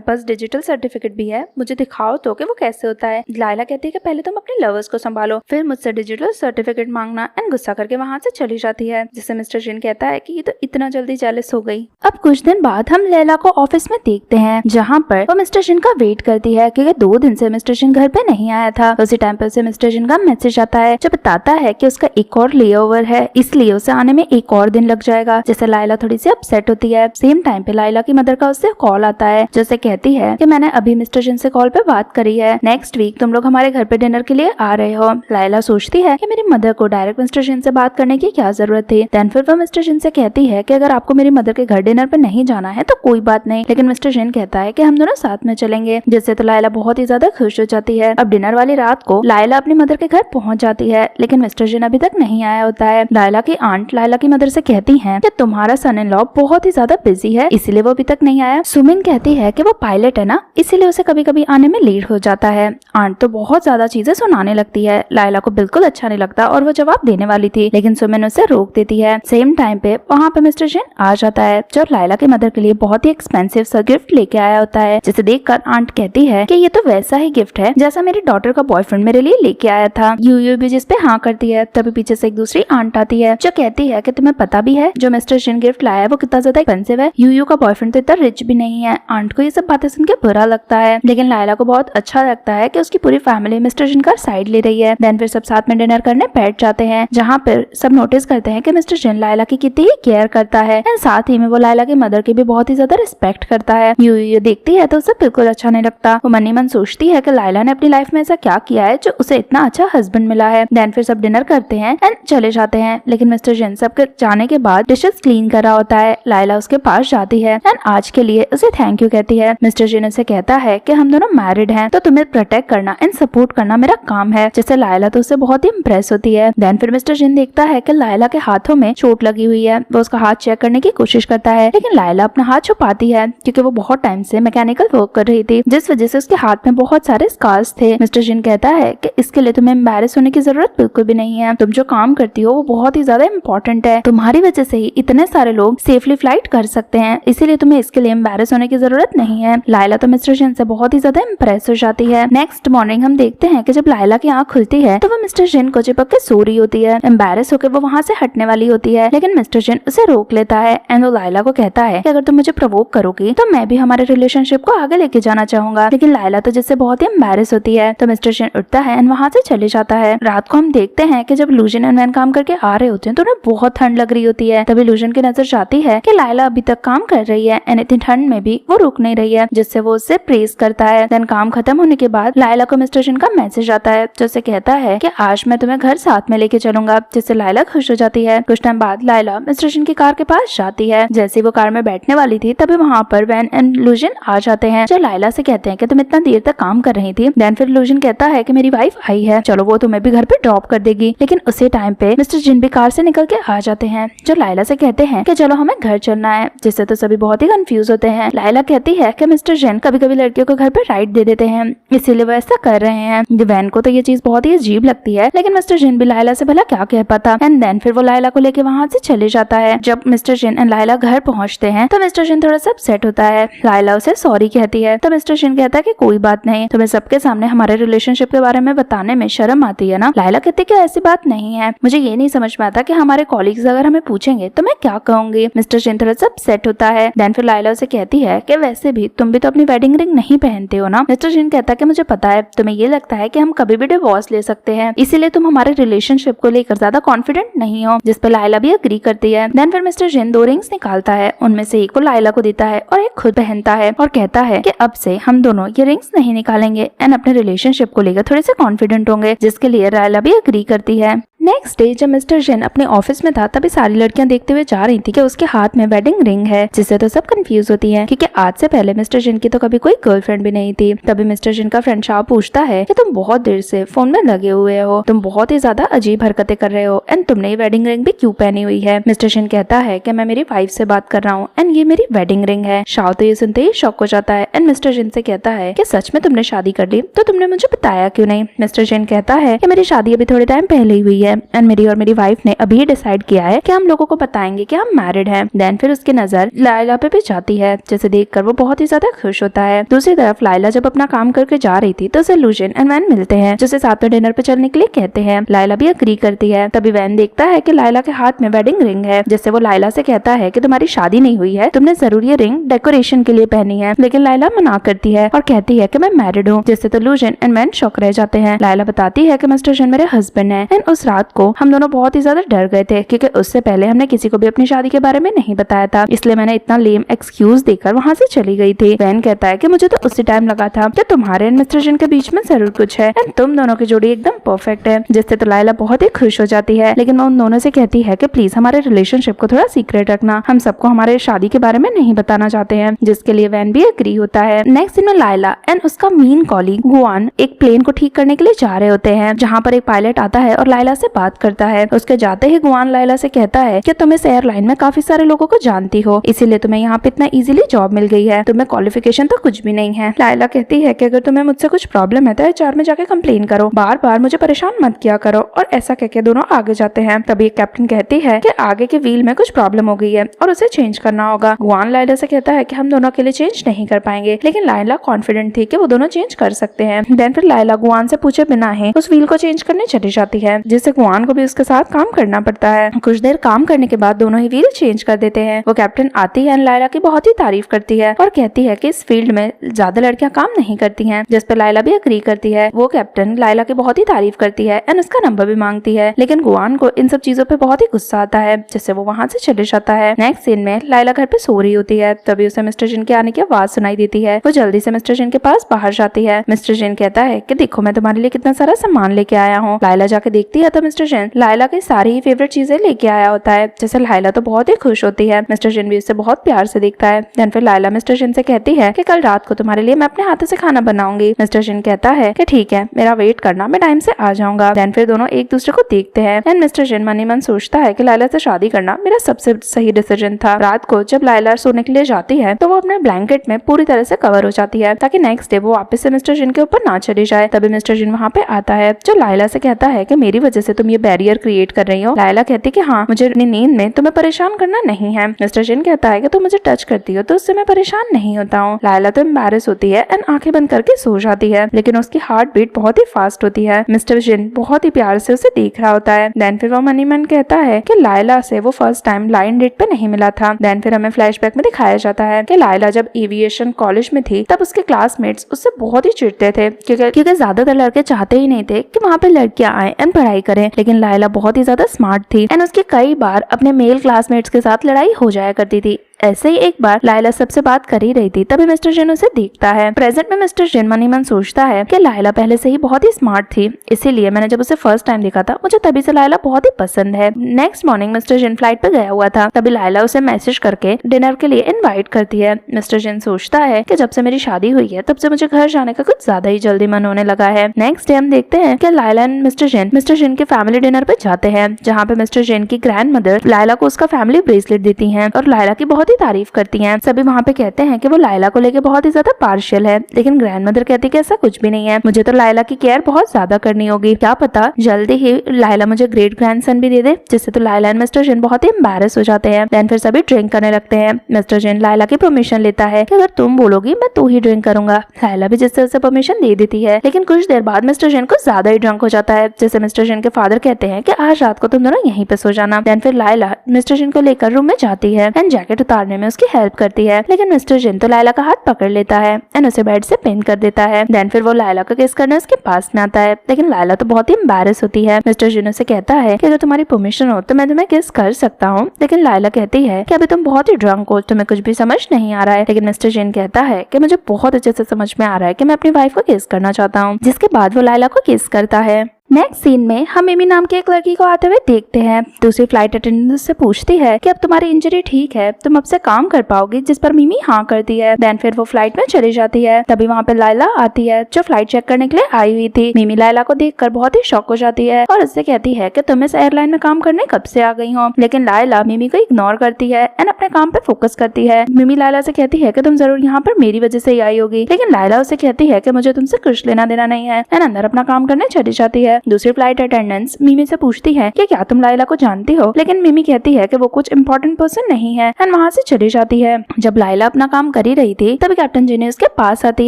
पास डिजिटल सर्टिफिकेट भी है, मुझे दिखाओ तो कि वो कैसे होता है। लायला कहती है कि पहले तुम अपने लवर्स को संभालो, फिर मुझसे डिजिटल सर्टिफिकेट मांगना, एंड गुस्सा करके वहाँ से चली जाती है। जिससे मिस्टर जिन कहता है कि ये तो इतना जल्दी जेलस हो गई। अब कुछ दिन बाद हम लैला को ऑफिस में देखते हैं, जहाँ पर वो मिस्टर जिन का वेट करती है क्योंकि 2 दिन से मिस्टर जिन घर पे नहीं आया था। उसी टाइम पे उसे मिस्टर जिन का मैसेज आता है जो बताता है कि उसका एक और लेओवर है, इसलिए उसे आने में एक और दिन लग जाएगा। जिससे लायला थोड़ी सी अपसेट होती है। सेम टाइम पे लायला की मदर का उससे कॉल आता है जो उसे कहती है कि मैंने अभी मिस्टर जिन से कॉल पे बात करी है, नेक्स्ट वीक तुम लोग हमारे घर पे डिनर के लिए आ रहे हो। लायला सोचती है कि मेरी मदर को डायरेक्ट मिस्टर जिन से बात करने की क्या जरूरत थी। देन फिर वो मिस्टर जिन से कहती है कि अगर आपको मेरी मदर के घर डिनर पे नहीं जाना है तो कोई बात नहीं, लेकिन मिस्टर जिन कहता है कि हम दोनों साथ में चलेंगे। जिससे तो लायला बहुत ही ज्यादा खुश हो जाती है। अब डिनर वाली रात को लायला अपनी मदर के घर पहुंच जाती है, लेकिन मिस्टर जिन अभी तक नहीं आया होता है। लायला की आंट लायला की मदर से कहती है कि तुम्हारा सन इन लॉ बहुत ही ज्यादा बिजी है, इसीलिए वो अभी तक नहीं आया। सुमिन कहती है कि वो पायलट है ना, इसीलिए उसे कभी कभी आने में लेट हो जाता है। आंट तो बहुत ज्यादा चीजें सुनाने लगती है। लायला को बिल्कुल अच्छा नहीं लगता और वो जवाब देने वाली थी, लेकिन सुमिन उसे रोक देती है। सेम टाइम पे वहाँ पे मिस्टर जिन आ जाता है जो लायला की मदर के लिए बहुत ही एक्सपेंसिव सा गिफ्ट लेके आया होता है। जिसे देखकर आंट कहती है कि ये तो वैसा ही गिफ्ट है जैसा मेरी डॉटर का बॉयफ्रेंड मेरे लिए लेके आया था। यू भी जिस पे हाँ करती है। तभी पीछे से एक दूसरी आंट आती है जो कहती है कि तुम्हें पता भी है जो मिस्टर जिन गिफ्ट लाया है वो कितना ज्यादा एक्सपेंसिव है, यू का बॉयफ्रेंड तो इतना रिच भी नहीं है। आंट को ये सब बातें सुन के बुरा लगता है, लेकिन लायला को बहुत अच्छा लगता है कि उसकी पूरी फैमिली मिस्टर जिन का साइड ले रही है। देन फिर सब साथ में डिनर करने बैठ जाते हैं, जहाँ पर सब नोटिस करते हैं कि मिस्टर जिन लायला की कितनी ही केयर करता है एंड साथ ही में वो लायला की मदर की भी बहुत ही ज्यादा रिस्पेक्ट करता है। यू देखती है तो उसे बिल्कुल अच्छा नहीं लगता। वो मन ही मन सोचती है कि लायला ने अपनी लाइफ में ऐसा क्या किया है जो उसे इतना अच्छा हस्बैंड मिला है। देन फिर सब डिनर करते हैं एंड चले जाते हैं, लेकिन मिस्टर जिन सबके जाने के बाद डिशेस क्लीन कर रहा होता है। लायला उसके पास जाती है एंड आज के लिए उसे थैंक यू कहती है। मिस्टर जिन उसे कहता है कि हम दोनों मैरिड हैं तो तुम्हें प्रोटेक्ट करना एंड सपोर्ट करना मेरा काम है। जिससे लायला तो उससे बहुत ही इम्प्रेस होती है। देन फिर मिस्टर जिन देखता है कि लायला के हाथों में चोट लगी हुई है। वो उसका हाथ चेक करने की कोशिश करता है, लेकिन लायला अपना हाथ छुपाती है क्योंकि वो बहुत टाइम से मैकेनिकल वर्क कर रही थी, जिस वजह से उसके हाथ में बहुत सारे स्कार्स थे। मिस्टर जिन कहता है कि इसके लिए तुम्हें एम्बैरेस होने की जरूरत बिल्कुल भी नहीं है। तुम जो काम करती हो वो बहुत ही ज्यादा इम्पोर्टेंट है, तुम्हारी वजह से ही इतने सारे लोग सेफली फ्लाइट कर सकते हैं, इसीलिए तुम्हें इसके लिए एम्बैरेस होने की जरूरत नहीं है। लायला तो मिस्टर जिन से बहुत ही ज्यादा इम्प्रेस हो जाती है। नेक्स्ट नेक्स्ट मॉर्निंग हम देखते हैं कि जब लायला की आंख खुलती है तो वो मिस्टर जिन को चिपक के सो रही होती है। एम्बैरेस होकर वो वहाँ से हटने वाली होती है, लेकिन मिस्टर जिन उसे रोक लेता है एंड वो लायला को कहता है कि अगर तुम मुझे प्रोवोक करोगी तो मैं भी हमारे रिलेशनशिप को आगे लेके जाना चाहूंगा। लेकिन लायला तो जिससे बहुत ही एम्बैरेस होती है, तो मिस्टर जिन उठता है एंड वहाँ से चले जाता है। रात को हम देखते हैं कि जब लूजन एंड वैन काम करके आ रहे होते हैं तो उन्हें बहुत ठंड लग रही होती है। तभी लूजन की नजर जाती है कि लायला अभी तक काम कर रही है एंड इतनी ठंड में भी वो रुक नहीं रही है, जिससे वो उससे प्रेज करता है। देन काम खत्म होने के बाद लायला को मिस्टर जिन का मैसेज आता है जो उसे कहता है कि आज मैं तुम्हें घर साथ में लेके चलूंगा, जिससे लायला खुश हो जाती है। कुछ टाइम बाद लायला मिस्टर जिन की कार के पास जाती है। जैसे वो कार में बैठने वाली थी तभी वहाँ पर वैन एंड लूजन आ जाते हैं, जो लायला से कहते हैं कि तुम इतना देर तक काम कर रही थी। देन फिर लूजन कहता है कि मेरी वाइफ आई है, चलो वो तुम्हें भी घर पे ड्रॉप कर देगी। लेकिन उसी टाइम पे मिस्टर जिन भी कार से निकल के आ जाते हैं, जो लायला से कहते हैं कि चलो हमें घर चलना है, जिससे तो सभी बहुत ही कंफ्यूज होते हैं। लायला कहती है कि मिस्टर जिन कभी कभी लड़कियों को घर पे राइड दे देते हैं, इसीलिए वो ऐसा कर रहे हैं। वैन को तो ये चीज बहुत ही अजीब लगती है, लेकिन मिस्टर जिन भी लायला से भला क्या कह पाता। एंड देन फिर वो लायला को लेके वहाँ से चले जाता है। जब मिस्टर जिन एंड लायला घर पहुँचते हैं तो मिस्टर जिन थोड़ा सा अपसेट होता है। लायला उसे सॉरी कहती है तो मिस्टर जिन कहता है कि कोई बात नहीं, तुम्हें सबके सामने हमारे रिलेशनशिप के बारे में बताने में शर्म आती है ना। लायला कहती है कि ऐसी बात नहीं है, मुझे ये नहीं समझ में आता कि हमारे कॉलीग्स अगर हमें पूछेंगे तो मैं क्या कहूंगी। मिस्टर जिन थोड़ा सा अपसेट होता है। देन फिर लायला उसे कहती है कि वैसे भी तुम भी तो अपनी वेडिंग रिंग नहीं पहनते हो ना। मिस्टर जिन कहता है कि मुझे पता है, तुम्हें ये लगता है कि हम कभी भी डिवोर्स ले सकते हैं, इसीलिए तुम हमारे रिलेशनशिप को लेकर ज्यादा कॉन्फिडेंट नहीं हो, जिस पर लायला भी अग्री करती है। देन फिर मिस्टर जिन 2 रिंग्स निकालता है, उनमें से एक को लायला को देता है और एक खुद पहनता है और कहता है कि अब से हम दोनों ये रिंग्स नहीं निकालेंगे एंड अपने रिलेशनशिप को लेकर थोड़े से कॉन्फिडेंट होंगे, जिसके लिए लायला भी अग्री करती है। नेक्स्ट डे जब मिस्टर जिन अपने ऑफिस में था तभी सारी लड़कियां देखते हुए जा रही थी कि उसके हाथ में वेडिंग रिंग है, जिससे तो सब कंफ्यूज होती हैं क्योंकि आज से पहले मिस्टर जिन की तो कभी कोई गर्लफ्रेंड भी नहीं थी। तभी मिस्टर जिन का फ्रेंड शाह पूछता है कि तुम बहुत देर से फोन में लगे हुए हो, तुम बहुत ही ज्यादा अजीब हरकतें कर रहे हो एंड तुमने ये वेडिंग रिंग भी क्यों पहनी हुई है। मिस्टर जिन कहता है कि मैं मेरी वाइफ से बात कर रहा हूँ एंड ये मेरी वेडिंग रिंग है। शाह तो ये सुनते ही शॉक हो जाता है एंड मिस्टर जिन से कहता है कि सच में तुमने शादी कर ली, तो तुमने मुझे बताया क्यों नहीं। मिस्टर जिन कहता है कि मेरी शादी अभी थोड़े टाइम पहले ही हुई है एंड मेरी वाइफ ने अभी डिसाइड किया है कि हम लोगों को बताएंगे कि हम मैरिड हैं। देन फिर उसकी नजर लायला पे भी जाती है, जिसे देखकर वो बहुत ही ज्यादा खुश होता है। दूसरी तरफ लायला जब अपना काम करके जा रही थी तो उसे लूजन एंड वैन मिलते हैं, जिसे साथ में डिनर पे चलने के लिए कहते हैं। लायला भी अग्री करती है। तभी वैन देखता है कि लायला के हाथ में वेडिंग रिंग है, जिससे वो लायला से कहता है कि तुम्हारी शादी नहीं हुई है, तुमने जरूर ये रिंग डेकोरेशन के लिए पहनी है। लेकिन लायला मना करती है और कहती है कि मैं मैरिड हूँ, जिससे तो लूजन एंड वैन शॉक रह जाते हैं। लायला बताती है कि मिस्टर जिन मेरे हस्बैंड है एंड उस रात को हम दोनों बहुत ही ज्यादा डर गए थे क्योंकि उससे पहले हमने किसी को भी अपनी शादी के बारे में नहीं बताया था, इसलिए मैंने इतना लेम एक्सक्यूज देकर वहाँ से चली गई थी। वैन कहता है कि मुझे तो उसी टाइम लगा था कि तुम्हारे एंड मिस्टर जिन के बीच में जरूर कुछ है एंड तुम दोनों की जोड़ी एकदम परफेक्ट है, जिससे तो लायला बहुत ही खुश हो जाती है। लेकिन वो उन दोनों से कहती है कि प्लीज हमारे रिलेशनशिप को थोड़ा सीक्रेट रखना, हम सबको हमारे शादी के बारे में नहीं बताना चाहते हैं, जिसके लिए वैन भी एग्री होता है। नेक्स्ट दिन में लायला एंड उसका मीन कॉलीग गुआन एक प्लेन को ठीक करने के लिए जा रहे होते हैं, जहाँ पर एक पायलट आता है और लायला से बात करता है। उसके जाते ही गुआन लायला से कहता है कि तुम इस एयरलाइन में काफी सारे लोगों को जानती हो, इसीलिए तुम्हें यहाँ पे इतना इजीली जॉब मिल गई है, तुम्हें क्वालिफिकेशन तो कुछ भी नहीं है। लायला कहती है कि अगर तुम्हें मुझसे कुछ प्रॉब्लम है तो एचआर में जाके कंप्लेन करो, बार बार मुझे परेशान मत किया करो। और ऐसा कहकर दोनों आगे जाते हैं। तभी कैप्टन कहती है कि आगे के व्हील में कुछ प्रॉब्लम हो गई है और उसे चेंज करना होगा। गुआन लायला से कहता है कि हम दोनों के लिए चेंज नहीं कर पाएंगे, लेकिन लायला कॉन्फिडेंट थी कि वो दोनों चेंज कर सकते हैं। देन फिर लायला गुआन से पूछे बिना ही उस व्हील को चेंज करने चली जाती है, जिससे गुआन को भी उसके साथ काम करना पड़ता है। कुछ देर काम करने के बाद दोनों ही व्हील चेंज कर देते हैं। वो कैप्टन आती है, लायला की बहुत ही तारीफ करती है और कहती है कि इस फील्ड में ज्यादा लड़कियां काम नहीं करती हैं, जिस पर लायला भी अग्री करती है। वो कैप्टन लायला की बहुत ही तारीफ करती है एंड उसका नंबर भी मांगती है, लेकिन गुआन को इन सब चीजों पे बहुत ही गुस्सा आता है, जिससे वो वहाँ से चले जाता है। नेक्स्ट सीन में लायला घर पे सो रही होती है, तभी उसे मिस्टर जिन के आने की आवाज सुनाई देती है। वो जल्दी से मिस्टर जिन के पास बाहर जाती है। मिस्टर जिन कहता है कि देखो मैं तुम्हारे लिए कितना सारा सामान लेके आया हूँ। लायला जाके देखती है तो मिस्टर जिन लायला की सारी फेवरेट चीजें लेके आया होता है, जैसे लायला तो बहुत ही खुश होती है। मिस्टर जिन भी उससे बहुत प्यार से देखता है। देन फिर लायला मिस्टर जिन से कहती है कि कल रात को तुम्हारे लिए मैं अपने हाथों से खाना बनाऊंगी। मिस्टर जिन कहता है कि ठीक है, मेरा वेट करना, मैं टाइम से आ जाऊंगा। देन फिर दोनों एक दूसरे को देखते हैं एंड मिस्टर जिन मन ही मन सोचता है कि लायला से शादी करना मेरा सबसे सही डिसीजन था। रात को जब लायला सोने के लिए जाती है तो वो अपने ब्लैंकेट में पूरी तरह से कवर हो जाती है, ताकि नेक्स्ट डे वो वापस से मिस्टर जिन के ऊपर ना चली जाए। तभी मिस्टर जिन वहाँ पे आता है, जो लायला से कहता है कि मेरी वजह से तुम ये बैरियर क्रिएट कर रही हो। लायला कहती है कि हाँ, मुझे अपनी नींद में तुम्हें परेशान करना नहीं है। मिस्टर जिन कहता है कि तुम मुझे टच करती हो तो उससे मैं परेशान नहीं होता हूँ। लायला तो एम्बैरेस होती है एंड आंखें बंद करके सो जाती है, लेकिन उसकी हार्ट बीट बहुत ही फास्ट होती है। मिस्टर जिन बहुत ही प्यार से उसे देख रहा होता है। देन फिर वो मनी मन कहता है कि लायला से वो फर्स्ट टाइम लाइन डेट पे नहीं मिला था। देन फिर हमें फ्लैशबैक में दिखाया जाता है कि लायला जब एविएशन कॉलेज में थी तब उसके क्लासमेट्स उससे बहुत ही चिढ़ते थे, क्योंकि ज्यादातर लड़के चाहते ही नहीं थे कि वहाँ पे लड़कियां आए एंड पढ़ाई करें। लेकिन लायला बहुत ही ज्यादा स्मार्ट थी एंड उसकी कई बार अपने मेल क्लासमेट्स के साथ लड़ाई हो जाया करती थी। ऐसे ही एक बार लायला सबसे बात कर ही रही थी, तभी मिस्टर जिन उसे देखता है। प्रेजेंट में मिस्टर जिन मन ही मन सोचता है कि लायला पहले से ही बहुत ही स्मार्ट थी, इसीलिए मैंने जब उसे फर्स्ट टाइम देखा था मुझे तभी से लायला बहुत ही पसंद है। नेक्स्ट मॉर्निंग मिस्टर जिन फ्लाइट पे गया हुआ था, तभी लायला उसे मैसेज करके डिनर के लिए इनवाइट करती है। मिस्टर जिन सोचता है कि जब से मेरी शादी हुई है तब से मुझे घर जाने का कुछ ज्यादा ही जल्दी मन होने लगा है। नेक्स्ट डे हम देखते हैं कि लायला एंड मिस्टर जिन के फैमिली डिनर पे जाते हैं, जहाँ पे मिस्टर जिन की ग्रैंड मदर लायला को उसका फैमिली ब्रेसलेट देती है और लायला की बहुत ही तारीफ करती है। सभी वहाँ पे कहते हैं कि वो लायला को लेके बहुत ही ज्यादा पार्शियल है, लेकिन ग्रैंड मदर कहती है कि ऐसा कुछ भी नहीं है, मुझे तो लायला की केयर बहुत ज्यादा करनी होगी। क्या पता जल्दी ही लायला मुझे ग्रेट ग्रैंडसन भी दे दे, जिससे तो लायला एंड मिस्टर जिन बहुत ही एम्बैरेस हो जाते हैं। देन फिर सभी ड्रिंक करने लगते हैं। मिस्टर जिन लायला की परमिशन लेता है कि अगर तुम बोलोगी मैं तो ही ड्रिंक करूंगा। लायला भी जिससे उसे परमिशन दे देती है, लेकिन कुछ देर बाद मिस्टर जिन को ज्यादा ही ड्रंक हो जाता है, जिससे मिस्टर जिन के फादर कहते हैं कि आज रात को तुम दोनों यहीं पे सो जाना। देन फिर लायला मिस्टर जिन को लेकर रूम में जाती है एंड जैकेट उतारने में उसकी हेल्प करती है, लेकिन मिस्टर जिन तो लायला का हाथ पकड़ लेता है एंड उसे बेड से पिन कर देता है। देन फिर वो लायला का किस करने उसके पास में आता है, लेकिन लायला तो बहुत ही एम्बैरेस होती है। मिस्टर जिन उसे कहता है कि अगर तुम्हारी परमिशन हो तो मैं तुम्हें किस कर सकता हूँ, लेकिन लायला कहती है कि अभी तुम बहुत ही ड्रंक हो, तुम्हें कुछ भी समझ नहीं आ रहा है। लेकिन मिस्टर जिन कहता है कि मुझे बहुत अच्छे से समझ में आ रहा है कि मैं अपनी वाइफ को किस करना चाहता हूँ, जिसके बाद वो लायला को किस करता है। नेक्स्ट सीन में हम मिमी नाम की एक लड़की को आते हुए देखते हैं। दूसरी फ्लाइट अटेंडेंट से पूछती है कि अब तुम्हारी इंजरी ठीक है, तुम अब से काम कर पाओगी, जिस पर मिमी हाँ करती है। देन फिर वो फ्लाइट में चली जाती है। तभी वहाँ पे लायला आती है जो फ्लाइट चेक करने के लिए आई हुई थी। मिमी लायला को देखकर बहुत ही शॉक हो जाती है और उससे कहती है कि तुम इस एयरलाइन में काम करने कब से आ गई हो। लेकिन लायला मिमी को इग्नोर करती है एंड अपने काम पे फोकस करती है। मिमी लायला से कहती है कि तुम जरूर यहाँ पर मेरी वजह से ही आई होगी, लेकिन लायला उसे कहती है कि मुझे तुमसे कुछ लेना देना नहीं है एंड अंदर अपना काम करने चली जाती है। दूसरी फ्लाइट अटेंडेंट्स मिमी से पूछती है कि क्या तुम लायला को जानती हो, लेकिन मिमी कहती है कि वो कुछ इंपॉर्टेंट पर्सन नहीं है एंड वहाँ से चली जाती है। जब लायला अपना काम कर ही रही थी तभी कैप्टन जिनी उसके पास आती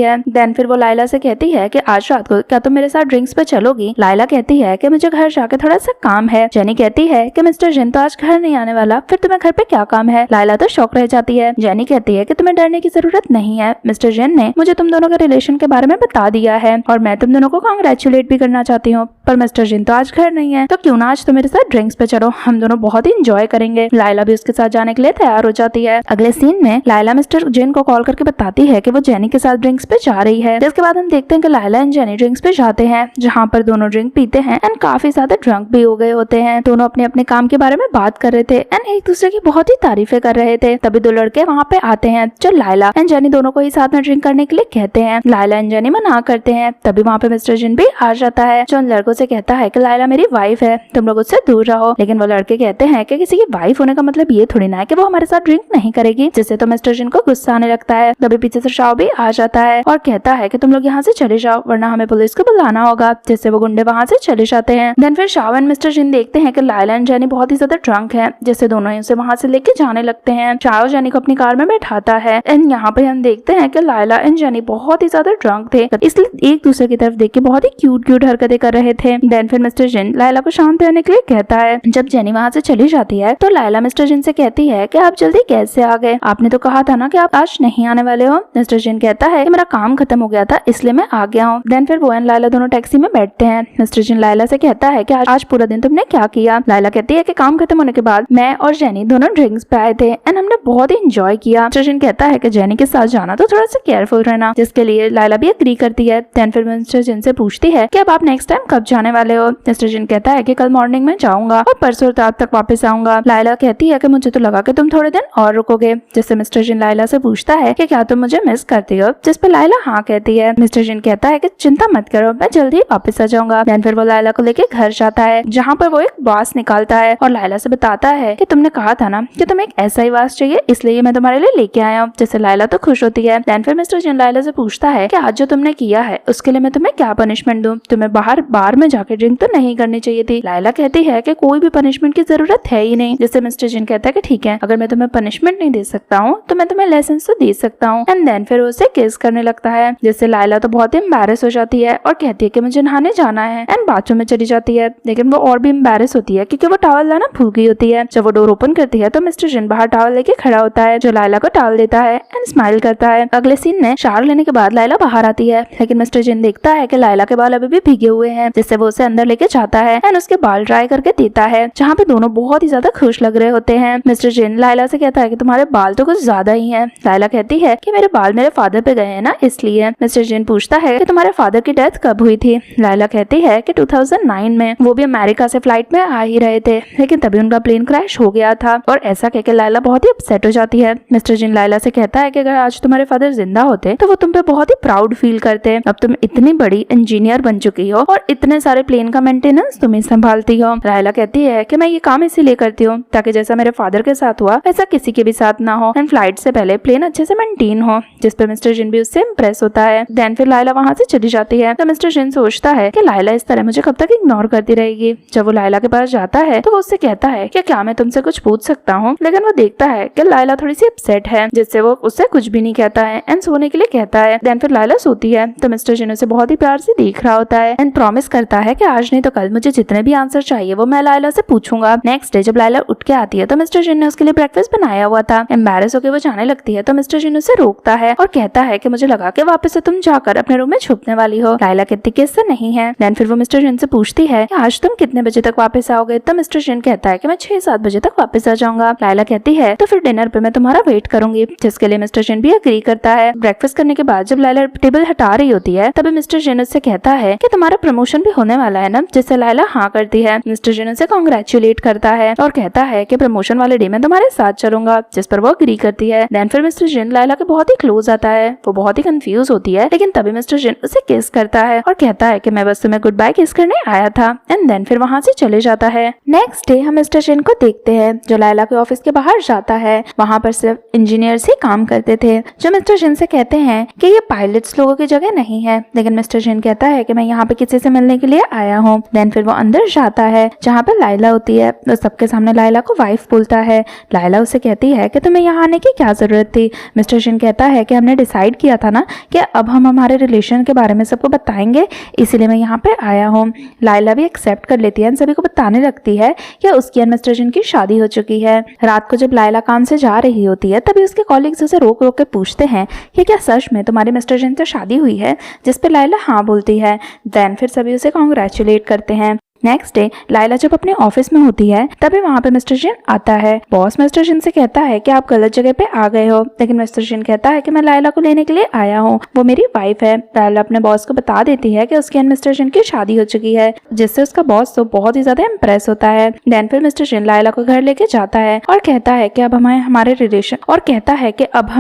है। देन फिर वो लायला से कहती है कि आज रात को क्या तुम मेरे साथ ड्रिंक्स पे चलोगी। लायला कहती है कि मुझे घर जाके थोड़ा सा काम है। जेनी कहती है कि मिस्टर जिन तो आज घर नहीं आने वाला, फिर तुम्हें घर पे क्या काम है। लायला तो शौक रह जाती है। जेनी कहती है कि तुम्हें डरने की जरूरत नहीं है, मिस्टर जिन ने मुझे तुम दोनों के रिलेशन के बारे में बता दिया है और मैं तुम दोनों को कांग्रेचुलेट भी करना चाहती हूँ, पर मिस्टर जिन तो आज घर नहीं है, तो क्यों ना आज तुम मेरे साथ ड्रिंक्स पे चलो, हम दोनों बहुत ही एंजॉय करेंगे। लायला भी उसके साथ जाने के लिए तैयार हो जाती है। अगले सीन में लायला मिस्टर जिन को कॉल करके बताती है कि वो जेनी के साथ ड्रिंक्स पे जा रही है। जिसके बाद हम देखते हैं कि लायला एंड जेनी ड्रिंक्स पे जाते हैं, जहाँ पर दोनों ड्रिंक पीते हैं एंड काफी ज्यादा ड्रंक भी हो गए होते हैं। दोनों अपने अपने काम के बारे में बात कर रहे थे एंड एक दूसरे की बहुत ही तारीफें कर रहे थे। तभी दो लड़के वहाँ पे आते हैं जो लायला एंड जेनी दोनों को ही साथ में ड्रिंक करने के लिए कहते हैं। लायला एंड जेनी मना करते हैं। तभी वहाँ पे मिस्टर जिन भी आ जाता है जो उन लड़कों से कहता है कि लायला मेरी वाइफ है, तुम लोग उससे दूर रहो। लेकिन वो लड़के कहते हैं कि किसी की वाइफ होने का मतलब ये थोड़ी ना है कि वो हमारे साथ ड्रिंक नहीं करेगी, जिससे तो मिस्टर जिन को गुस्सा आने लगता है। तभी पीछे से शाओ भी आ जाता है और कहता है कि तुम लोग यहाँ से चले जाओ वरना हमें पुलिस को बुलाना होगा, जिससे वो गुंडे वहाँ से चले जाते हैं। देन फिर शाओ एंड मिस्टर जिन देखते हैं कि लायला एंड जेनी बहुत ही ज्यादा ड्रंक है, जिससे दोनों ही उसे वहाँ से लेके जाने लगते हैं। शाओ जेनी को अपनी कार में बैठाता है एंड यहाँ पे हम देखते हैं कि लायला एंड जेनी बहुत ही ज्यादा ड्रंक थे, इसलिए एक दूसरे की तरफ देख के बहुत ही क्यूट हरकतें कर रहे थे। देन फिर मिस्टर जिन लायला को शांत रहने के लिए कहता है। जब जेनी वहाँ से चली जाती है तो लायला मिस्टर जिन से कहती है कि आप जल्दी कैसे आ गए, आपने तो कहा था ना कि आप आज नहीं आने वाले हो। मिस्टर जिन कहता है कि मेरा काम खत्म हो गया था इसलिए मैं आ गया हूँ। देन फिर वो एंड लायला दोनों टैक्सी में बैठते हैं। मिस्टर जिन लायला से कहता है कि आज पूरा दिन तुमने क्या किया। लायला कहती है कि काम खत्म होने के बाद मैं और जेनी दोनों ड्रिंक्स पे आए थे एंड हमने बहुत ही एंजॉय किया। मिस्टर जिन कहता है कि जेनी के साथ जाना तो थोड़ा सा केयरफुल रहना, जिसके लिए लायला भी एग्री करती है। देन फिर मिस्टर जिन से पूछती है कि अब आप नेक्स्ट टाइम कब जाने वाले हो। मिस्टर जिन कहता है कि कल मॉर्निंग में जाऊंगा और परसों रात तक वापस आऊंगा। लायला कहती है कि मुझे तो लगा कि तुम थोड़े दिन और रुकोगे, जिससे मिस्टर जिन लायला से पूछता है कि क्या तुम मुझे मिस करती हो, जिस पर लायला हाँ कहती है। मिस्टर जिन कहता है कि चिंता मत करो, मैं जल्दी वापस आ जाऊंगा। देन फिर वो लायला को लेके घर जाता है, जहाँ पर वो एक वास निकालता है और लायला से बताता है कि तुमने कहा था ना कि तुम्हें एक ऐसा ही वास चाहिए, इसलिए मैं तुम्हारे लिए लेके आया हूँ, जिससे लायला तो खुश होती है। देन फिर मिस्टर जिन लायला से पूछता है कि आज जो तुमने किया है उसके लिए मैं तुम्हें क्या पनिशमेंट दूं, तुम्हें बाहर बार तुम्हें जाके ड्रिंक तो नहीं करनी चाहिए थी। लायला कहती है कि कोई भी पनिशमेंट की जरूरत है ही नहीं। जिससे मिस्टर जिन कहता है कि ठीक है, अगर मैं तुम्हें पनिशमेंट नहीं दे सकता हूँ तो मैं तुम्हें लेसन तो दे सकता हूँ। एंड देन फिर उसे किस करने लगता है, जिससे लायला तो बहुत ही एम्बैरेस हो जाती है और कहती है कि मुझे नहाने जाना है एंड बाथरूम में चली जाती है। लेकिन वो और भी एम्बैरेस होती है क्योंकि वो टॉवल लाना भूल गई होती है। जब वो डोर ओपन करती है तो मिस्टर जिन बाहर टॉवल लेके खड़ा होता है, जो लायला को टॉवल देता है एंड स्माइल करता है। अगले सीन में शावर लेने के बाद लायला बाहर आती है, लेकिन मिस्टर जिन देखता है कि लायला के बाल अभी भी भीगे हुए हैं, जिससे वो उसे अंदर लेके जाता है एंड उसके बाल ड्राई करके देता है, जहाँ पे दोनों बहुत ही ज्यादा खुश लग रहे होते हैं। मिस्टर जिन लायला से कहता है कि तुम्हारे बाल तो कुछ ज्यादा ही हैं। लायला कहती है कि मेरे बाल मेरे फादर पे गए हैं ना, इसलिए। मिस्टर जिन पूछता है कि तुम्हारे फादर की डेथ कब हुई थी। लायला कहती है कि 2009 में, वो भी अमेरिका से फ्लाइट में आ ही रहे थे, लेकिन तभी उनका प्लेन क्रैश हो गया था। और ऐसा कहकर लायला बहुत ही अपसेट हो जाती है। मिस्टर जिन लायला से कहता है कि अगर आज तुम्हारे फादर जिंदा होते तो वो तुम पे बहुत ही प्राउड फील करते। अब तुम इतनी बड़ी इंजीनियर बन चुकी हो और इतने सारे प्लेन का मेंटेनेंस तुम ही संभालती हो। लायला कहती है कि मैं ये काम इसीलिए करती हूँ ताकि जैसा मेरे फादर के साथ हुआ वैसा किसी के भी साथ ना हो एंड फ्लाइट से पहले प्लेन अच्छे से मेंटेन हो, जिस पे मिस्टर जिन भी उससे इम्प्रेस होता है। देन फिर लायला वहाँ से चली जाती है तो मिस्टर जिन सोचता है कि लायला इस तरह मुझे कब तक इग्नोर करती रहेगी। जब वो लायला के पास जाता है तो वो उससे कहता है कि क्या मैं तुमसे कुछ पूछ सकता हूँ, लेकिन वो देखता है कि लायला थोड़ी सी अपसेट है, जिससे वो उससे कुछ भी नहीं कहता है एंड सोने के लिए कहता है। देन फिर लायला सोती है तो मिस्टर जिन उसे बहुत ही प्यार से देख रहा होता है एंड प्रॉमिस करता है कि आज नहीं तो कल मुझे जितने भी आंसर चाहिए वो मैं लायला से पूछूंगा। नेक्स्ट डे जब लायला उठ के आती है तो मिस्टर जिन ने उसके लिए ब्रेकफास्ट बनाया हुआ था। एम्बैरेस होकर वो जाने लगती है तो मिस्टर जिन उसे रोकता है और कहता है कि मुझे लगा कि वापस से तुम जाकर अपने रूम में छुपने वाली हो। लायला कहती कि इससे नहीं है। देन फिर वो मिस्टर जिन से पूछती है कि आज तुम कितने बजे तक वापस आओगे, तो मिस्टर जिन कहता है कि मैं 6-7 बजे तक वापस आ जाऊंगा। लायला कहती है तो फिर डिनर पे मैं तुम्हारा वेट करूंगी, जिसके लिए मिस्टर जिन भी एग्री करता है। ब्रेकफास्ट करने के बाद जब लायला टेबल हटा रही होती है तभी मिस्टर जिन उससे कहता है कि तुम्हारा प्रमोशन भी होने वाला है ना, जिससे लायला हाँ करती है। मिस्टर जिन उसे कांग्रेचुलेट करता है और कहता है कि प्रमोशन वाले डे में तुम्हारे साथ चलूंगा, जिस पर वो एग्री करती है। देन फिर मिस्टर जिन लायला के बहुत ही क्लोज आता है। वो बहुत ही कंफ्यूज होती है, लेकिन तभी मिस्टर जिन उसे किस करता है और कहता है कि मैं बस तुम्हें गुड बाय किस करने आया था एंड देन फिर वहाँ से चले जाता है। नेक्स्ट डे हम मिस्टर जिन को देखते हैं जो लायला के ऑफिस के बाहर जाता है। वहाँ पर सिर्फ इंजीनियर्स ही काम करते थे, जो मिस्टर जिन से कहते हैं कि ये पायलट्स लोगों की जगह नहीं है, लेकिन मिस्टर जिन कहता है कि मैं यहाँ पे किसी से मिलने के लिए आया हूँ। देन फिर वो अंदर जाता है जहाँ पे लायला होती है। तो सबके सामने लायला को वाइफ बोलता है। लायला उसे कहती है कि तुम्हें यहाँ आने की क्या जरूरत थी। मिस्टर जिन कहता है कि हमने डिसाइड किया था ना कि अब हम हमारे रिलेशन के बारे में सबको बताएंगे, इसीलिए मैं यहाँ पे आया हूँ। लायला भी एक्सेप्ट कर लेती है, सभी को बताने लगती है कि उसकी और मिस्टर जिन की शादी हो चुकी है। रात को जब लायला काम से जा रही होती है तभी उसके कॉलीग्स उसे रोक रोक के पूछते हैं कि क्या सच में तुम्हारे मिस्टर जिन से शादी हुई है, जिस पे लायला हाँ बोलती है। देन फिर सभी उसे कांग्रेचुलेट करते हैं। नेक्स्ट डे लायला जब अपने ऑफिस में होती है तभी वहाँ पे मिस्टर जिन आता है। बॉस मिस्टर जिन से कहता है कि आप गलत जगह पे आ गए हो, लेकिन मिस्टर जिन कहता है कि मैं लायला को लेने के लिए आया हूँ, वो मेरी वाइफ है। लायला अपने बॉस को बता देती है कि उसकी और मिस्टर जिन की शादी हो चुकी है, जिससे उसका बॉस तो बहुत ही ज्यादा इम्प्रेस होता है। देन फिर मिस्टर जिन लायला को घर लेके जाता है और कहता है कि अब हमें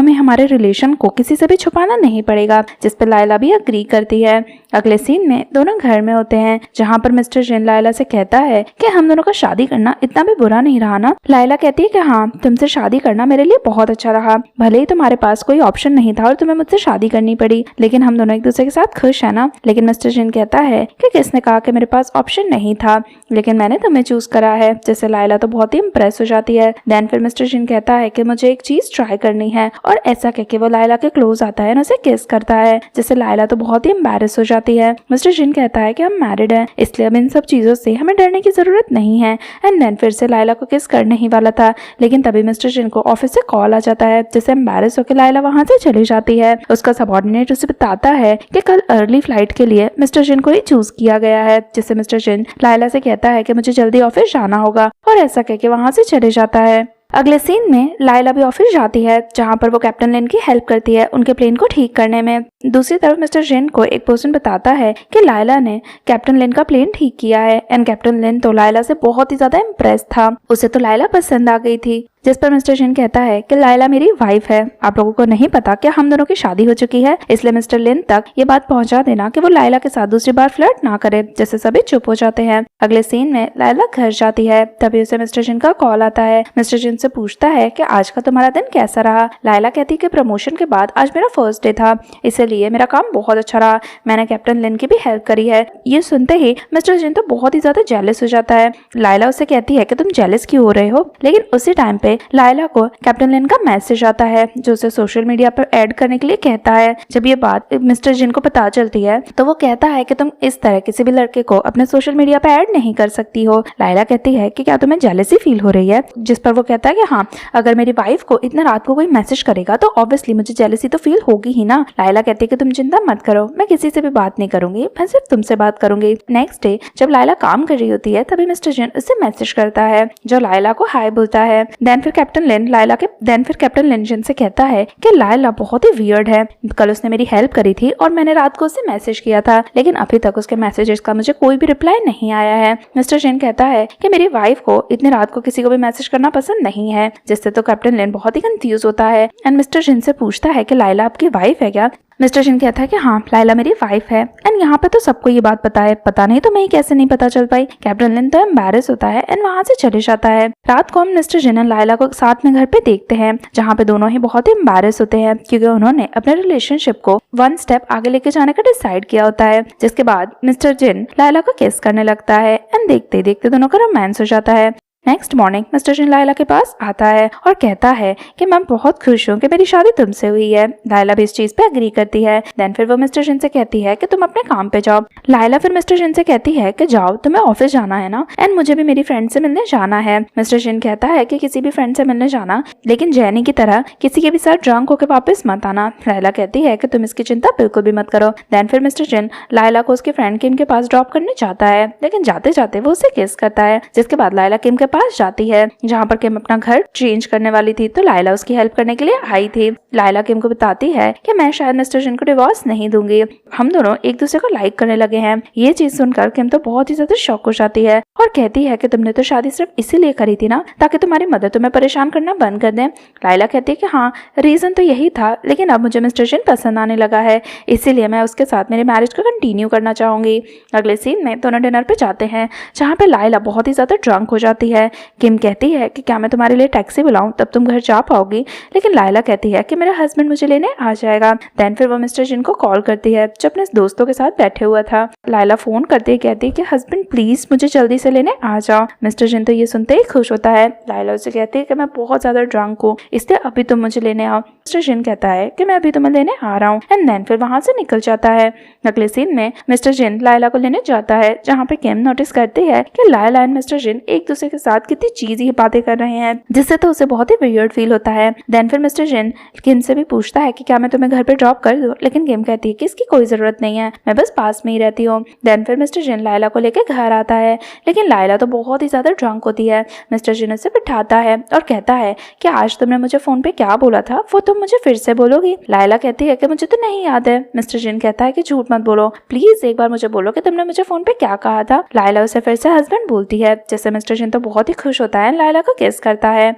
हमारे रिलेशन को किसी से भी छुपाना नहीं पड़ेगा, जिस पर लायला भी अग्री करती है। अगले सीन में दोनों घर में होते हैं, जहाँ पर मिस्टर जिन लायला से कहता है कि हम दोनों का शादी करना इतना भी बुरा नहीं रहा ना। लायला कहती है कि हाँ, तुमसे शादी करना मेरे लिए बहुत अच्छा रहा, भले ही तुम्हारे पास कोई ऑप्शन नहीं था और तुम्हें मुझसे शादी करनी पड़ी, लेकिन हम दोनों एक दूसरे के साथ खुश है ना। लेकिन मिस्टर जिन कहता है कि किसने कहा कि मेरे पास ऑप्शन नहीं था, लेकिन मैंने तुम्हें चूज करा है, जिससे लायला तो बहुत ही इम्प्रेस हो जाती है। देन फिर मिस्टर जिन कहता है कि मुझे एक चीज ट्राई करनी है, और ऐसा कहके वो लायला के क्लोज आता है और उसे किस करता है, जिससे लायला तो बहुत ही एम्बैरेस हो जाती है। मिस्टर जिन कहता है कि हम मैरिड हैं, इसलिए अब इन सब चीजों से हमें डरने की जरूरत नहीं है। एंड देन फिर से लायला को किस करने ही वाला था, लेकिन तभी मिस्टर जिन को ऑफिस से कॉल आ जाता है, जिससे एम्बैरेस होकर लायला वहां से चली जाती है। उसका सबऑर्डिनेट उसे बताता है कि कल अर्ली फ्लाइट के लिए मिस्टर जिन को ही चूज किया गया है, जिससे मिस्टर जिन लायला से कहता है कि मुझे जल्दी ऑफिस जाना होगा, और ऐसा कहके वहां से चले जाता है। अगले सीन में लायला भी ऑफिस जाती है, जहाँ पर वो कैप्टन लिन की हेल्प करती है उनके प्लेन को ठीक करने में। दूसरी तरफ मिस्टर जिन को एक पर्सन बताता है कि लायला ने कैप्टन लिन का प्लेन ठीक किया है, एंड कैप्टन लिन तो लायला से बहुत ही ज्यादा इम्प्रेस था, उसे तो लायला पसंद आ गई थी। जिस पर मिस्टर जिन कहता है कि लायला मेरी वाइफ है, आप लोगों को नहीं पता कि हम दोनों की शादी हो चुकी है, इसलिए मिस्टर लिन तक ये बात पहुंचा देना कि वो लायला के साथ दूसरी बार फ्लर्ट ना करे। जिससे सभी चुप हो जाते हैं। अगले सीन में लायला घर जाती है, तभी उसे मिस्टर जिन का कॉल आता है। मिस्टर जिन से पूछता है कि आज का तुम्हारा दिन कैसा रहा। लायला कहती है कि प्रमोशन के बाद आज मेरा फर्स्ट डे था, इसलिए मेरा काम बहुत अच्छा रहा, मैंने कैप्टन लिन की भी हेल्प करी है। ये सुनते ही मिस्टर जिन तो बहुत ही ज्यादा जेलस हो जाता है। लायला उसे कहती है कि तुम जेलस क्यों हो रहे हो, लेकिन उसी टाइम पे लायला को कैप्टन लिन का मैसेज आता है जो उसे सोशल मीडिया पर ऐड करने के लिए कहता है। जब ये बात मिस्टर जिन को पता चलती है तो वो कहता है कि तुम इस तरह किसी भी लड़के को अपने सोशल मीडिया पर ऐड नहीं कर सकती हो। लायला कहती है कि क्या तुम्हें जेलसी फील हो रही है, जिस पर वो कहता है कि हाँ, अगर मेरी वाइफ को इतना रात को कोई मैसेज करेगा तो ऑब्वियसली मुझे जेलसी तो फील होगी ही ना। लायला कहती है कि तुम चिंता मत करो, मैं किसी से भी बात नहीं करूंगी, मैं सिर्फ तुमसे बात करूंगी। नेक्स्ट डे जब लायला काम कर रही होती है तभी मिस्टर जिन उससे मैसेज करता है जो लायला को हाय बोलता है। देन फिर कैप्टन लिन जिन से कहता है कि लायला बहुत ही वियर्ड है, कल उसने मेरी हेल्प करी थी और मैंने रात को उसे मैसेज किया था, लेकिन अभी तक उसके मैसेजेस का मुझे कोई भी रिप्लाई नहीं आया है। मिस्टर जिन कहता है कि मेरी वाइफ को इतनी रात को किसी को भी मैसेज करना पसंद नहीं है, जिससे तो कैप्टन लिन बहुत ही कंफ्यूज होता है एंड मिस्टर जिन से पूछता है कि लायला आपकी वाइफ है क्या। मिस्टर जिन कहता है कि हाँ, लायला मेरी वाइफ है एंड यहाँ पे तो सबको ये बात पता है, पता नहीं तो मैं कैसे नहीं पता चल पाई। कैप्टन लिन तो एम्बैरेस होता है एंड वहाँ से चले जाता है। रात को हम मिस्टर जिन और लायला को साथ में घर पे देखते हैं, जहाँ पे दोनों ही बहुत ही एम्बैरेस होते हैं क्योंकि उन्होंने अपने रिलेशनशिप को वन स्टेप आगे लेके जाने का डिसाइड किया होता है। जिसके बाद मिस्टर जिन लायला को किस करने लगता है एंड देखते देखते दोनों का रोमांस हो जाता है। नेक्स्ट मॉर्निंग मिस्टर जिन लायला के पास आता है और कहता है कि मैं बहुत खुश हूँ कि मेरी शादी तुमसे हुई है। लायला भी इस चीज पे एग्री करती है। देन फिर वो मिस्टर जिन से कहती है कि तुम अपने काम पे जाओ। लायला फिर मिस्टर जिन से कहती है कि जाओ, तुम्हें ऑफिस जाना है ना एंड मुझे भी मेरी फ्रेंड से मिलने जाना है। मिस्टर जिन कहता है कि किसी भी फ्रेंड से मिलने जाना, लेकिन जैनी की तरह किसी के भी साथ ड्रंक होकर वापस मत आना। लायला कहती है कि तुम इसकी चिंता बिल्कुल भी मत करो। देन फिर मिस्टर जिन लायला को उसके फ्रेंड किम के पास ड्रॉप करने जाता है, लेकिन जाते जाते वो उसे किस करता है। जिसके बाद लायला किम के पास जाती है जहाँ पर किम अपना घर चेंज करने वाली थी, तो लायला उसकी हेल्प करने के लिए आई थी। लायला किम को बताती है कि मैं शायद मिस्टर जिन को डिवोर्स नहीं दूंगी, हम दोनों एक दूसरे को लाइक करने लगे हैं। ये चीज सुनकर किम तो बहुत ही ज्यादा शॉक हो जाती है और कहती है कि तुमने तो शादी सिर्फ इसीलिए करी थी ना ताकि तुम्हारी मदर तुम्हें परेशान करना बंद कर दे। लायला कहती है कि हाँ, रीजन तो यही था, लेकिन अब मुझे मिस्टर जिन पसंद आने लगा है, इसीलिए मैं उसके साथ मेरे मैरिज को कंटिन्यू करना चाहूंगी। अगले सीन में दोनों डिनर पे जाते हैं जहाँ पे लायला बहुत ही ज्यादा ड्रंक हो जाती है। किम कहती है कि क्या मैं तुम्हारे लिए टैक्सी बुलाऊं तब तुम घर जा पाओगी, लेकिन लायला कहती है कि मेरा हस्बैंड मुझे लेने आ जाएगा। देन फिर वो मिस्टर जिन को कॉल करती है जो अपने दोस्तों के साथ बैठे हुआ था। लायला फोन करती है, कहती है कि हस्बैंड प्लीज मुझे जल्दी से लेने आ जाओ। मिस्टर जिन तो ये सुनते ही खुश होता है। लायला उसे कहती है कि मैं बहुत ज्यादा ड्रंक हूँ, इसलिए अभी तुम मुझे लेने आओ। मिस्टर जिन कहता है कि मैं अभी तुम्हें लेने आ रहा हूँ एंड देन फिर वहां से निकल जाता है। अगले सीन में मिस्टर जिन लायला को लेने जाता है जहाँ पे किम नोटिस करती है कि लायला एंड मिस्टर जिन एक दूसरे के साथ कितनी चीजी बातें कर रहे हैं, जिससे तो उसे बहुत ही वियर्ड फील होता है। देन फिर मिस्टर जिन किम से भी पूछता है कि क्या मैं तुम्हें घर पे ड्रॉप कर दूं, लेकिन किम कहती है कि इसकी कोई जरूरत नहीं है, मैं बस पास में ही रहती हूँ। देन फिर मिस्टर जिन लायला को लेकर घर आता है, लेकिन लायला तो बहुत ही ज्यादा ड्रंक होती है। मिस्टर जिन उसे बिठाता है और कहता है कि आज तुमने मुझे फोन पे क्या बोला था वो तुम मुझे फिर से बोलोगी। लायला कहती है कि मुझे तो नहीं याद है। मिस्टर जिन कहता है कि झूठ मत बोलो, प्लीज एक बार मुझे बोलो कि तुमने मुझे फोन पे क्या कहा था। लायला उसे फिर से हस्बैंड बोलती है, जिससे मिस्टर जिन तो बहुत ही खुश होता है, लायला को किस करता है।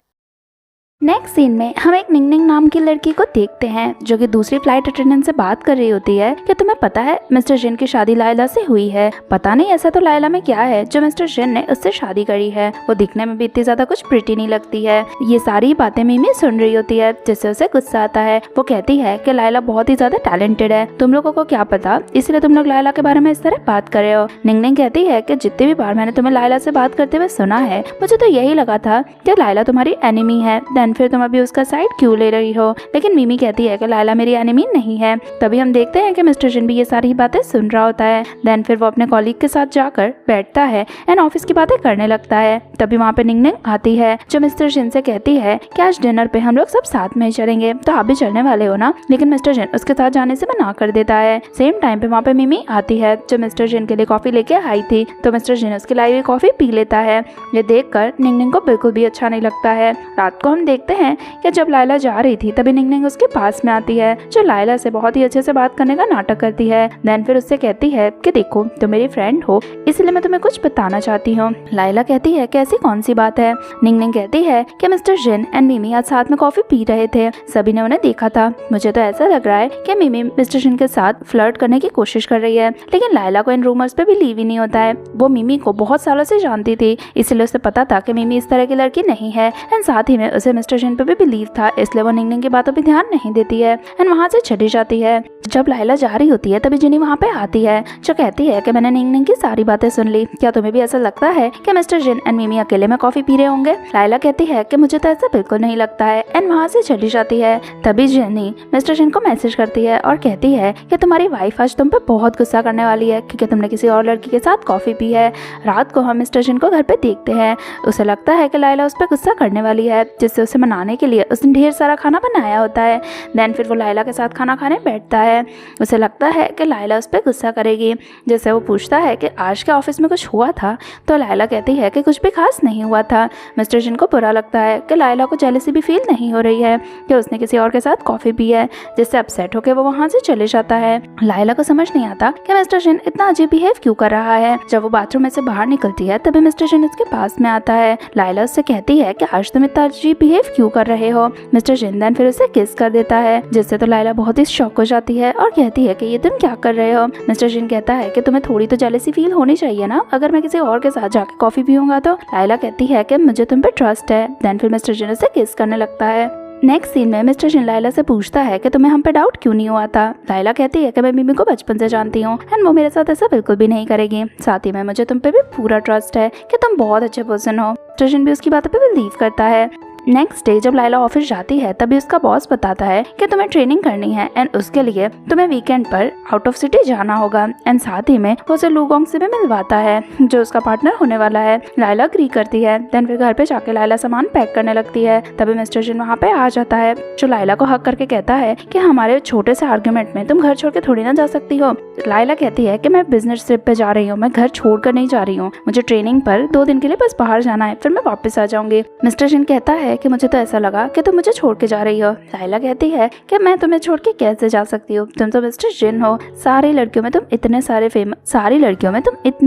नेक्स्ट सीन में हम एक निंगनिंग नाम की लड़की को देखते हैं जो कि दूसरी फ्लाइट अटेंडेंट से बात कर रही होती है कि तुम्हें पता है मिस्टर जिन की शादी लायला से हुई है। पता नहीं ऐसा तो लायला में क्या है जो मिस्टर जिन ने उससे शादी करी है, वो दिखने में भी इतनी ज्यादा कुछ प्रिटी नहीं लगती है। ये सारी बातें मिमी सुन रही होती है जिससे उसे गुस्सा आता है। वो कहती है कि लायला बहुत ही ज्यादा टैलेंटेड है, तुम लोगों को क्या पता, इसलिए तुम लोग लायला के बारे में इस तरह बात कर रहे हो। निंगनिंग कहती है कि जितनी भी बार मैंने तुम्हें लायला से बात करते हुए सुना है, मुझे तो यही लगा था कि लायला तुम्हारी एनिमी है, देन फिर तुम अभी उसका साइड क्यों ले रही हो। लेकिन मिमी कहती है कि लायला मेरी एनिमी नहीं है। तभी हम देखते हैं कि मिस्टर जिन भी ये सारी बातें सुन रहा होता है। देन फिर वो अपने कॉलीग के साथ जाकर बैठता है एंड ऑफिस की बातें करने लगता है। तभी वहाँ पे निंगनिंग आती है जो मिस्टर जिन से कहती है कि आज डिनर पे हम लोग सब साथ में ही चलेंगे, तो आप भी चलने वाले हो ना। लेकिन मिस्टर जिन उसके साथ जाने से मना कर देता है। सेम टाइम पे वहाँ पे मिमी आती है जो मिस्टर जिन के लिए कॉफी लेके आई थी, तो मिस्टर जिन उसकी लाई हुई कॉफी पी लेता है। ये देख कर निंगनिंग को बिल्कुल भी अच्छा नहीं लगता है। रात को हम देखते हैं कि जब लायला जा रही थी तभी निंग निंग उसके पास में आती है, जो लायला से बहुत ही अच्छे से बात करने का नाटक करती है। देन फिर उससे कहती है कि देखो तुम मेरी फ्रेंड हो, इसलिए मैं तुम्हें कुछ बताना चाहती हूँ। लायला कहती है कि ऐसी कौन सी बात है। निंग निंग कहती है कि मिस्टर जिन एंड मिमी आज साथ में कॉफी पी रहे थे, सभी ने उन्हें देखा था। मुझे तो ऐसा लग रहा है कि मिमी मिस्टर जिन के साथ फ्लर्ट करने की कोशिश कर रही है, लेकिन लायला को इन रूमर्स पे बिलीव ही नहीं होता है। वो मिमी को बहुत सालों से जानती थी, इसलिए उसे पता था कि मिमी इस तरह की लड़की नहीं है, एंड साथ ही में उसे मिस्टर जिन पे भी बिलीव था, इसलिए वो निंग निंग की बातों पे ध्यान नहीं देती है एंड वहाँ से चली जाती है। जब लायला जा रही होती है तभी जिनी वहाँ पे आती है, जो कहती है कि मैंने निंग निंग की सारी बातें सुन ली, क्या तुम्हें भी ऐसा लगता है कि मिस्टर जिन एंड मिमी अकेले में कॉफी पी रहे होंगे। लायला कहती है कि मुझे तो ऐसा बिल्कुल नहीं लगता है एंड वहाँ से चली जाती है। तभी जिनी मिस्टर जिन को मैसेज करती है और कहती है कि तुम्हारी वाइफ आज तुम पे बहुत गुस्सा करने वाली है क्योंकि तुमने किसी और लड़की के साथ कॉफी पी है। रात को हम मिस्टर जिन को घर पे देखते हैं, उसे लगता है कि लायला उस पर गुस्सा करने वाली है, जिससे उसे मनाने के लिए उसने ढेर सारा खाना बनाया होता है। देन फिर वो लायला के साथ खाना खाने बैठता है। उसे लगता है कि लायला उस पर गुस्सा करेगी, जैसे वो पूछता है कि आज के ऑफिस में कुछ हुआ था, तो लायला कहती है कि कुछ भी खास नहीं हुआ था। मिस्टर जिन को बुरा लगता है कि लायला को जेलसी भी फील नहीं हो रही है कि उसने किसी और के साथ कॉफी पी है, जिससे अपसेट होकर वो वहाँ से चले जाता है। लायला को समझ नहीं आता कि मिस्टर जिन इतना अजीब बिहेव क्यों कर रहा है। जब वो बाथरूम में से बाहर निकलती है तभी मिस्टर जिन उसके पास में आता है। लायला उससे कहती है कि आज तुम इतना अजीब बिहेव क्यों कर रहे हो। मिस्टर जिन देन फिर उसे किस कर देता है, जिससे तो लायला बहुत ही शॉक हो जाती है और कहती है कि ये तुम क्या कर रहे हो। मिस्टर जिन कहता है कि तुम्हें थोड़ी तो जेलसी फील होनी चाहिए ना, अगर मैं किसी और के साथ जाके कॉफी पीऊंगा तो। लायला कहती है कि मुझे तुम पे ट्रस्ट है। देन फिर मिस्टर जिन उसे किस करने लगता है। नेक्स्ट सीन में मिस्टर जिन लायला से पूछता है कि तुम्हें हम पे डाउट क्यों नहीं हुआ था। लायला कहती है कि मैं मिमी को बचपन से जानती हूँ एंड वो मेरे साथ ऐसा बिल्कुल भी नहीं करेगी, साथ ही में मुझे तुम पे भी पूरा ट्रस्ट है कि तुम बहुत अच्छे पर्सन हो। मिस्टर जिन भी उसकी बातों पे बिलीव करता है। नेक्स्ट डे जब लायला ऑफिस जाती है तभी उसका बॉस बताता है कि तुम्हें ट्रेनिंग करनी है एंड उसके लिए तुम्हें वीकेंड पर आउट ऑफ सिटी जाना होगा, एंड साथ ही में वो उसे लुगोंग से भी मिलवाता है जो उसका पार्टनर होने वाला है। लायला अग्री करती है। देन फिर घर पे जाके लायला सामान पैक करने लगती है। तभी मिस्टर जिन वहाँ पे आ जाता है, जो लायला को हक करके कहता है कि हमारे छोटे से आर्ग्यूमेंट में तुम घर छोड़ के थोड़ी ना जा सकती हो। लायला कहती है कि मैं बिजनेस ट्रिप पे जा रही हूँ, मैं घर छोड़ कर नहीं जा रही हूँ, मुझे ट्रेनिंग पर 2 दिन के लिए बस बाहर जाना है, फिर मैं वापस आ जाऊंगी। मिस्टर जिन कहता है कि मुझे तो ऐसा लगा कि तुम मुझे छोड़ के जा रही हो। लायला कहती है कि मैं तुम्हें छोड़ के कैसे जा सकती हूँ, तुम तो मिस्टर जिन हो, सारी लड़कियों में तुम इतने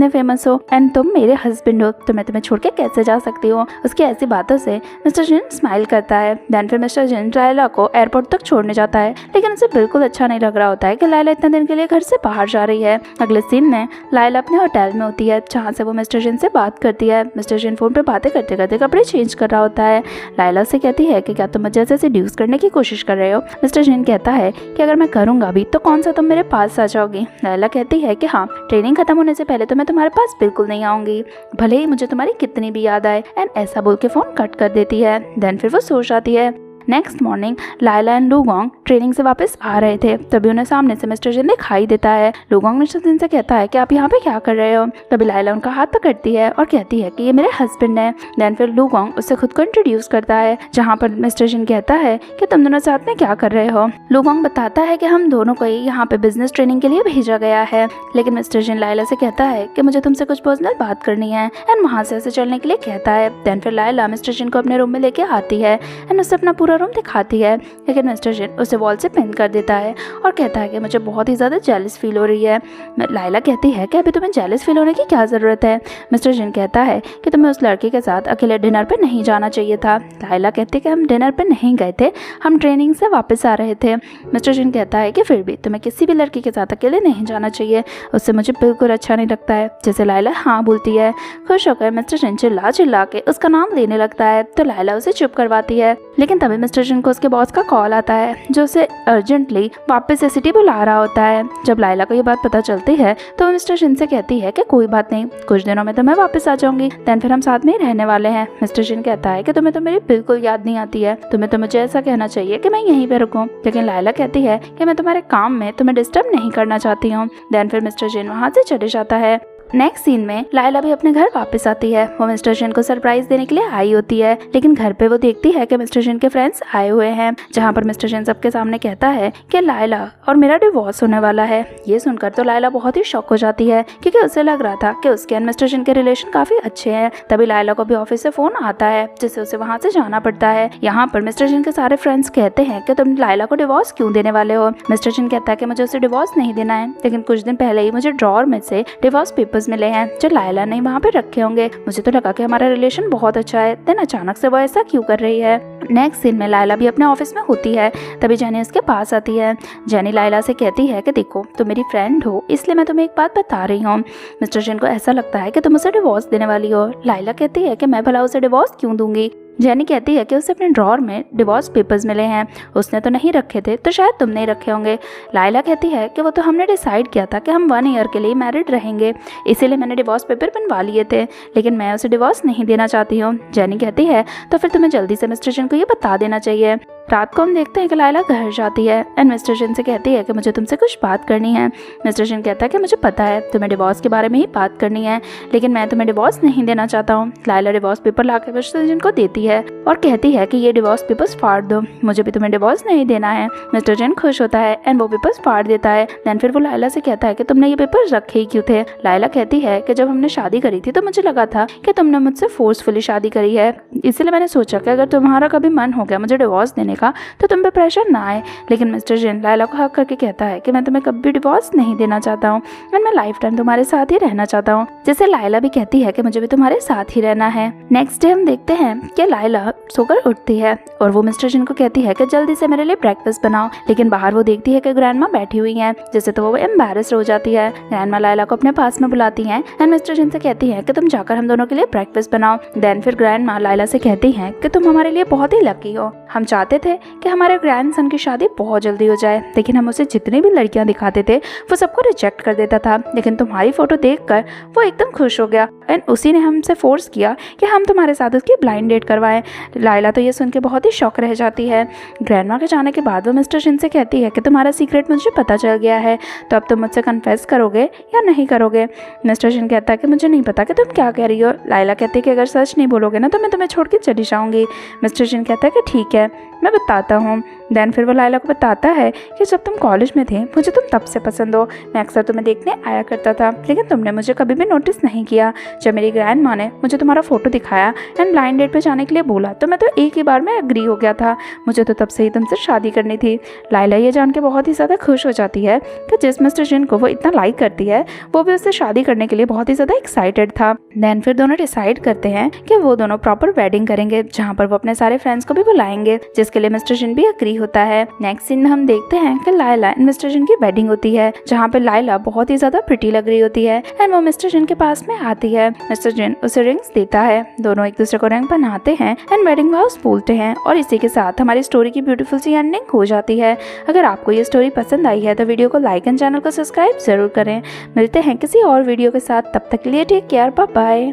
फेमस हो एंड तुम मेरे हस्बैंड हो, तो मैं तुम्हें छोड़ के कैसे जा सकती हूँ। उसकी ऐसी बातों से मिस्टर जिन स्माइल करता है। देन फिर मिस्टर जिन लायला को एयरपोर्ट तक छोड़ने जाता है, लेकिन उसे बिल्कुल अच्छा नहीं लग रहा होता है कि लायला इतने दिन के लिए घर से बाहर जा रही है। अगले सीन में लायला अपने होटल में होती है, जहाँ से वो मिस्टर जिन से बात करती है। मिस्टर जिन फोन पे बातें करते करते कपड़े चेंज कर रहा होता है। लायला से कहती है कि क्या तुम मुझे ऐसे सेड्यूस करने की कोशिश कर रहे हो। मिस्टर जिन कहता है कि अगर मैं करूंगा भी तो कौन सा तुम मेरे पास आ जाओगी। लायला कहती है कि हाँ, ट्रेनिंग खत्म होने से पहले तो मैं तुम्हारे पास बिल्कुल नहीं आऊंगी, भले ही मुझे तुम्हारी कितनी भी याद आए, एंड ऐसा बोल के फोन कट कर देती है। देन फिर वो सो जाती है। नेक्स्ट मॉर्निंग लायला एंड लुगोंग ट्रेनिंग से वापस आ रहे थे, तभी उन्हें सामने से मिस्टर जिन दिखाई देता है। लुगोंग मिस्टर जिन से कहता है कि आप यहाँ पे क्या कर रहे हो। तभी लायला उनका हाथ पकड़ती है और कहती है कि ये मेरे हस्बैंड है। देन फिर लुगोंग उससे खुद को इंट्रोड्यूस करता है, जहाँ पर मिस्टर जिन कहता है कि तुम दोनों साथ में क्या कर रहे हो। लुगोंग बताता है कि हम दोनों को ही यहाँ पे बिजनेस ट्रेनिंग के लिए भेजा गया है, लेकिन मिस्टर जिन लायला से कहता है कि मुझे तुमसे कुछ पर्सनल बात करनी है, एंड वहाँ से ऐसे चलने के लिए कहता है। देन फिर लायला मिस्टर जिन को अपने रूम में लेके आती है एंड उससे अपना पूरा रूम दिखाती है, लेकिन मिस्टर जिन उसे वॉल से पिन कर देता है और कहता है कि मुझे बहुत ही ज़्यादा जेलस फील हो रही है। लायला कहती है कि अभी तुम्हें जेलस फील होने की क्या ज़रूरत है। मिस्टर जिन कहता है कि तुम्हें उस लड़की के साथ अकेले डिनर पे नहीं जाना चाहिए था। लायला कहती है कि हम डिनर पे नहीं गए थे, हम ट्रेनिंग से वापस आ रहे थे। मिस्टर जिन कहता है कि फिर भी तुम्हें किसी भी लड़की के साथ अकेले नहीं जाना चाहिए, उससे मुझे बिल्कुल अच्छा नहीं लगता है। जैसे लायला हाँ बोलती है। खुश होकर मिस्टर जिन चिल्ला चिल्ला के उसका नाम लेने लगता है, तो लायला उसे चुप करवाती है। लेकिन तभी मिस्टर जिन को उसके बॉस का कॉल आता है, जो उसे अर्जेंटली वापस से सिटी बुला रहा होता है। जब लायला को ये बात पता चलती है तो वो मिस्टर जिन से कहती है कि कोई बात नहीं, कुछ दिनों में तो मैं वापस आ जाऊंगी, देन फिर हम साथ में ही रहने वाले हैं। मिस्टर जिन कहता है कि तुम्हें तो मेरी बिल्कुल याद नहीं आती है, तुम्हें तो मुझे ऐसा कहना चाहिए कि मैं यहीं पे रुकूं। लेकिन लायला कहती है कि मैं तुम्हारे काम में तुम्हें डिस्टर्ब नहीं करना चाहती हूँ। देन फिर मिस्टर जिन वहाँ से चले जाता है। नेक्स्ट सीन में लायला भी अपने घर वापस आती है। वो मिस्टर जिन को सरप्राइज देने के लिए आई होती है, लेकिन घर पे वो देखती है कि मिस्टर जिन के फ्रेंड्स आए हुए हैं, जहाँ पर मिस्टर जिन सबके सामने कहता है कि लायला और मेरा डिवोर्स होने वाला है। ये सुनकर तो लायला बहुत ही शॉक हो जाती है, क्योंकि उसे लग रहा था कि उसके और मिस्टर जिन के रिलेशन काफी अच्छे हैं। तभी लायला को भी ऑफिस से फोन आता है, जिससे उसे वहाँ से जाना पड़ता है। यहाँ पर मिस्टर जिन के सारे फ्रेंड्स कहते हैं कि तुम लायला को डिवोर्स क्यों देने वाले हो। मिस्टर जिन कहता है कि मुझे उसे डिवोर्स नहीं देना है, लेकिन कुछ दिन पहले ही मुझे ड्रॉअर में से डिवोर्स पेपर्स मिले हैं जो लायला ने वहाँ पे रखे होंगे। मुझे तो लगा कि हमारा रिलेशन बहुत अच्छा है, देन अचानक से वो ऐसा क्यों कर रही है। नेक्स्ट सीन में लायला भी अपने ऑफिस में होती है। तभी जेनी उसके पास आती है। जेनी लायला से कहती है कि देखो तुम मेरी फ्रेंड हो, इसलिए मैं तुम्हें एक बात बता रही हूँ। मिस्टर जिन को ऐसा लगता है कि तुम उसे डिवोर्स देने वाली हो। लायला कहती है कि मैं भला उसे डिवोर्स क्यों दूंगी। जेनी कहती है कि उसे अपने ड्रॉअर में डिवोर्स पेपर्स मिले हैं, उसने तो नहीं रखे थे, तो शायद तुमने ही रखे होंगे। लायला कहती है कि वो तो हमने डिसाइड किया था कि हम 1 ईयर के लिए मैरिड रहेंगे, इसीलिए मैंने डिवोर्स पेपर बनवा लिए थे, लेकिन मैं उसे डिवोर्स नहीं देना चाहती हूँ। जेनी कहती है तो फिर तुम्हें जल्दी से मिस्टर जिन को ये बता देना चाहिए। रात को हम देखते हैं कि लायला घर जाती है एंड मिस्टर जिन से कहती है कि मुझे तुमसे कुछ बात करनी है। मिस्टर जिन कहता है कि मुझे पता है तुम्हें डिवोर्स के बारे में ही बात करनी है, लेकिन मैं तुम्हें डिवोर्स नहीं देना चाहता हूँ। लायला डिवोर्स पेपर लाकर मिस्टर जिन को देती है और कहती है कि ये डिवोर्स पेपर्स फाड़ दो, मुझे भी तुम्हें डिवोर्स नहीं देना है। मिस्टर जिन खुश होता है एंड वो पेपर्स फाड़ देता है। देन फिर वो लायला से कहता है कि तुमने ये पेपर्स रखे ही क्यों थे। लायला कहती है कि जब हमने शादी करी थी तो मुझे लगा था कि तुमने मुझसे फोर्सफुली शादी करी है, इसलिए मैंने सोचा कि अगर तुम्हारा कभी मन हो गया मुझे डिवोर्स देने का तो तुम पे प्रेशर ना आए। लेकिन मिस्टर जिन लायला को हक करके कहता है कि मैं तुम्हें कभी डिवोर्स नहीं देना चाहता हूँ और मैं लाइफ टाइम तुम्हारे साथ ही रहना चाहता हूँ, जिसे लायला भी कहती है कि मुझे भी तुम्हारे साथ ही रहना है। नेक्स्ट डे हम देखते हैं कि लायला सोकर उठती है और वो मिस्टर जिन को कहती है कि जल्दी से मेरे लिए ब्रेकफास्ट बनाओ, लेकिन बाहर वो देखती है कि ग्रैंडमा बैठी हुई हैं, जिससे तो वो एम्बैरेस्ड हो जाती है। ग्रैंडमा लायला को अपने पास में बुलाती हैं एंड मिस्टर जिन से कहती है कि तुम जाकर हम दोनों के लिए ब्रेकफास्ट बनाओ। देन फिर ग्रैंडमा लायला से कहती हैं कि तुम हमारे लिए बहुत ही लकी हो, हम चाहते थे कि हमारे ग्रैंडसन की शादी बहुत जल्दी हो जाए, लेकिन हम उसे जितनी भी लड़कियां दिखाते थे वो सबको रिजेक्ट कर देता था, लेकिन तुम्हारी फोटो देखकर वो एकदम खुश हो गया एंड उसी ने हमसे फोर्स किया कि हम तुम्हारे साथ उसकी ब्लाइंड डेट करवाएं। लायला तो ये सुन के बहुत ही शॉक रह जाती है। ग्रैंडमा के जाने के बाद वो मिस्टर जिन से कहती है कि तुम्हारा सीक्रेट मुझे पता चल गया है, तो अब तुम मुझसे कन्फेस करोगे या नहीं करोगे। मिस्टर जिन कहता है कि मुझे नहीं पता कि तुम क्या कह रही हो। लायला कहती है कि अगर सच नहीं बोलोगे ना तो मैं तुम्हें छोड़ के चली जाऊंगी। मिस्टर जिन कहता है कि ठीक है मैं बताता हूँ। देन फिर वो लायला को बताता है कि जब तुम कॉलेज में थे मुझे तुम तब से पसंद हो, मैं अक्सर तुम्हें देखने आया करता था, लेकिन तुमने मुझे कभी भी नोटिस नहीं किया। जब मेरी ग्रैंड माँ ने मुझे तुम्हारा फोटो दिखाया एंड ब्लाइंड डेट पे जाने के लिए बोला तो मैं तो एक ही बार में एग्री हो गया था, मुझे तो तब से ही तुमसे शादी करनी थी। लायला ये जान के बहुत ही ज़्यादा खुश हो जाती है कि जिस मिस्टर जिन को वो इतना लाइक करती है वो भी उससे शादी करने के लिए बहुत ही ज़्यादा एक्साइटेड था। देन फिर दोनों डिसाइड करते हैं कि वो दोनों प्रॉपर वेडिंग करेंगे, जहाँ पर वो अपने सारे फ्रेंड्स को भी बुलाएंगे, जिसके लिए मिस्टर जिन भी एग्री होता है। नेक्स्ट सीन में हम देखते हैं कि लायला एंड मिस्टर जिन की वेडिंग होती है, जहाँ पे लायला बहुत ही ज्यादा प्रिटी लग रही होती है एंड वो मिस्टर जिन के पास में आती है। मिस्टर जिन उसे रिंग्स देता है, दोनों एक दूसरे को रिंग पहनाते हैं एंड वेडिंग वाउस बोलते हैं और इसी के साथ हमारी स्टोरी की ब्यूटीफुल सी एंडिंग हो जाती है। अगर आपको ये स्टोरी पसंद आई है तो वीडियो को लाइक एंड चैनल को सब्सक्राइब जरूर करें। मिलते हैं किसी और वीडियो के साथ, तब तक के लिए टेक केयर, बाय बाय।